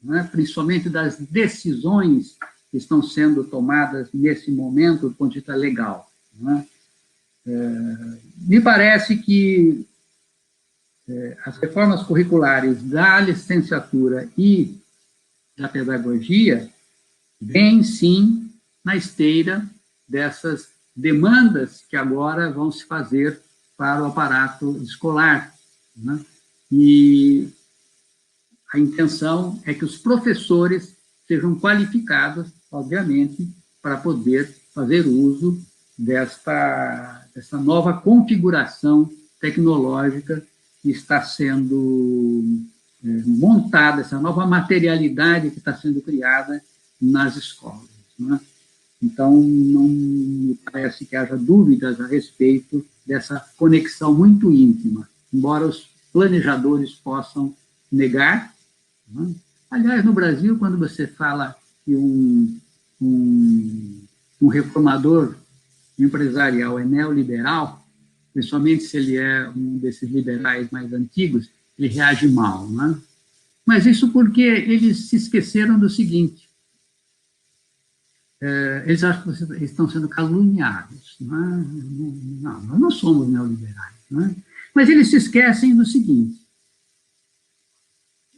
né, principalmente das decisões que estão sendo tomadas nesse momento do ponto de vista legal. Né? Me parece que as reformas curriculares da licenciatura e da pedagogia vêm, sim, na esteira dessas demandas que agora vão se fazer para o aparato escolar. Né? E a intenção é que os professores sejam qualificados, obviamente, para poder fazer uso dessa nova configuração tecnológica que está sendo montada, essa nova materialidade que está sendo criada nas escolas. Né? Então, não me parece que haja dúvidas a respeito dessa conexão muito íntima, embora os planejadores possam negar. Né? Aliás, no Brasil, quando você fala que um reformador empresarial é neoliberal, principalmente se ele é um desses liberais mais antigos, ele reage mal. Né? Mas isso porque eles se esqueceram do seguinte: eles acham que eles estão sendo caluniados. Não, nós não somos neoliberais. Não é? Mas eles se esquecem do seguinte: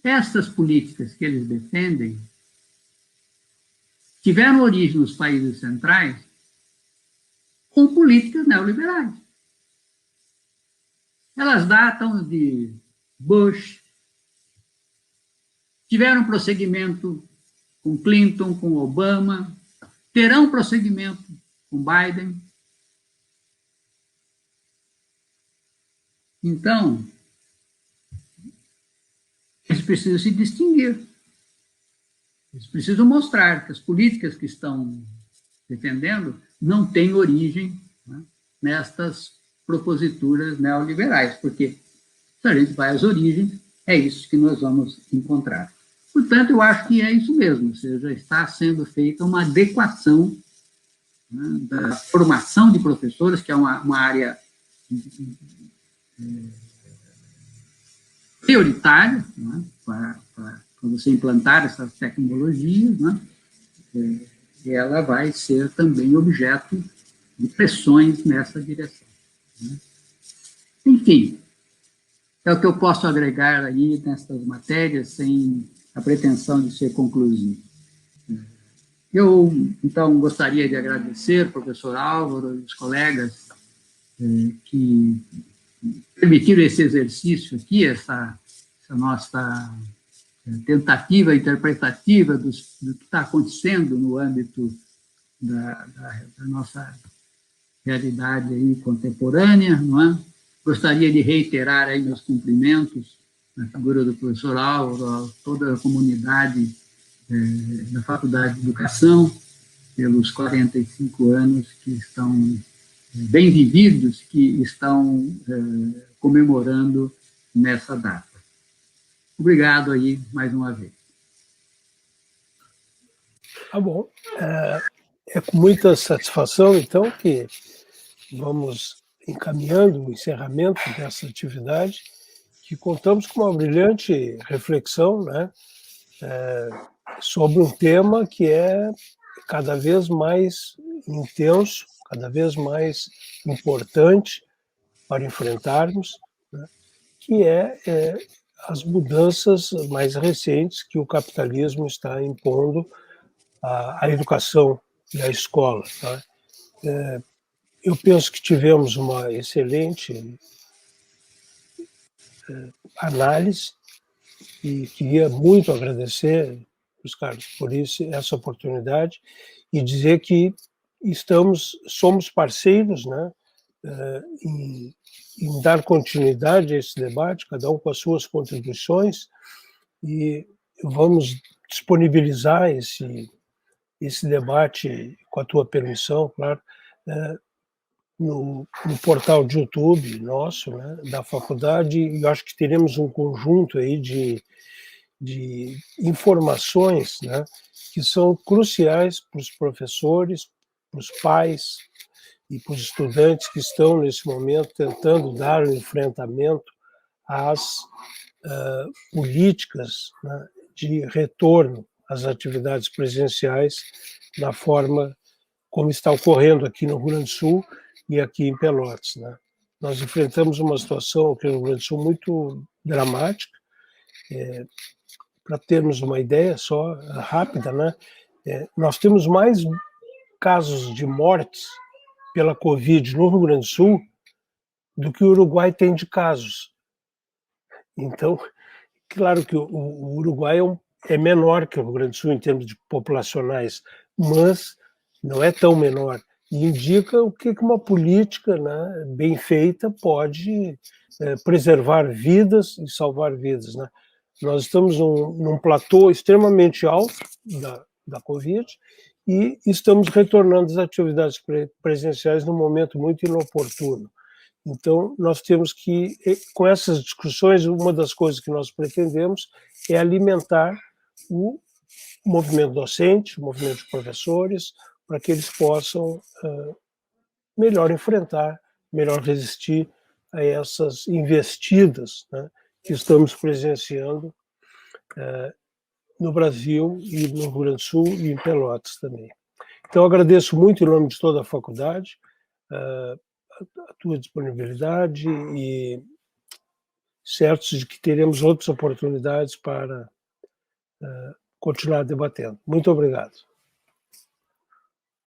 essas políticas que eles defendem tiveram origem nos países centrais com políticas neoliberais. Elas datam de Bush, tiveram prosseguimento com Clinton, com Obama, terão prosseguimento com Biden. Então, eles precisam se distinguir. Eles precisam mostrar que as políticas que estão defendendo não têm origem, né, nestas proposituras neoliberais, porque se a gente vai às origens, é isso que nós vamos encontrar. Portanto, eu acho que é isso mesmo, ou seja, está sendo feita uma adequação, né, da formação de professores, que é uma área prioritária, né, para você implantar essas tecnologias, né, e ela vai ser também objeto de pressões nessa direção. Né. Enfim, é o que eu posso agregar aí nessas matérias, sem a pretensão de ser conclusivo. Eu, então, gostaria de agradecer ao professor Álvaro e os colegas que permitiram esse exercício aqui, essa nossa tentativa interpretativa do que está acontecendo no âmbito da nossa realidade aí contemporânea, não é? Gostaria de reiterar aí meus cumprimentos na figura do professor Álvaro, a toda a comunidade da Faculdade de Educação, pelos 45 anos que estão bem vividos, que estão comemorando nessa data. Obrigado aí mais uma vez. Tá bom. É com muita satisfação, então, que vamos encaminhando o encerramento dessa atividade, que contamos com uma brilhante reflexão, né, sobre um tema que é cada vez mais intenso, cada vez mais importante para enfrentarmos, né, que é as mudanças mais recentes que o capitalismo está impondo à educação e à escola. Tá? Eu penso que tivemos uma excelente análise e queria muito agradecer Luiz Carlos, por isso essa oportunidade e dizer que somos parceiros, né, em dar continuidade a esse debate, cada um com as suas contribuições, e vamos disponibilizar esse debate, com a tua permissão, claro, no portal de YouTube nosso, né, da faculdade, e eu acho que teremos um conjunto aí de informações, né, que são cruciais para os professores, para os pais e para os estudantes que estão, nesse momento, tentando dar um enfrentamento às políticas, né, de retorno às atividades presenciais na forma como está ocorrendo aqui no Rio Grande do Sul e aqui em Pelotas, né? Nós enfrentamos uma situação aqui no Rio Grande do Sul muito dramática. Para termos uma ideia só rápida, né? Nós temos mais casos de mortes pela Covid no Rio Grande do Sul do que o Uruguai tem de casos. Então, claro que o Uruguai é menor que o Rio Grande do Sul em termos de populacionais, mas não é tão menor. E indica o que uma política, né, bem feita pode preservar vidas e salvar vidas, né? Nós estamos num platô extremamente alto da Covid e estamos retornando às atividades presenciais num momento muito inoportuno. Então, nós temos que, com essas discussões, uma das coisas que nós pretendemos é alimentar o movimento docente, o movimento de professores, para que eles possam melhor enfrentar, melhor resistir a essas investidas, né, que estamos presenciando no Brasil e no Rio Grande do Sul e em Pelotas também. Então, agradeço muito em nome de toda a faculdade a tua disponibilidade e certos de que teremos outras oportunidades para continuar debatendo. Muito obrigado.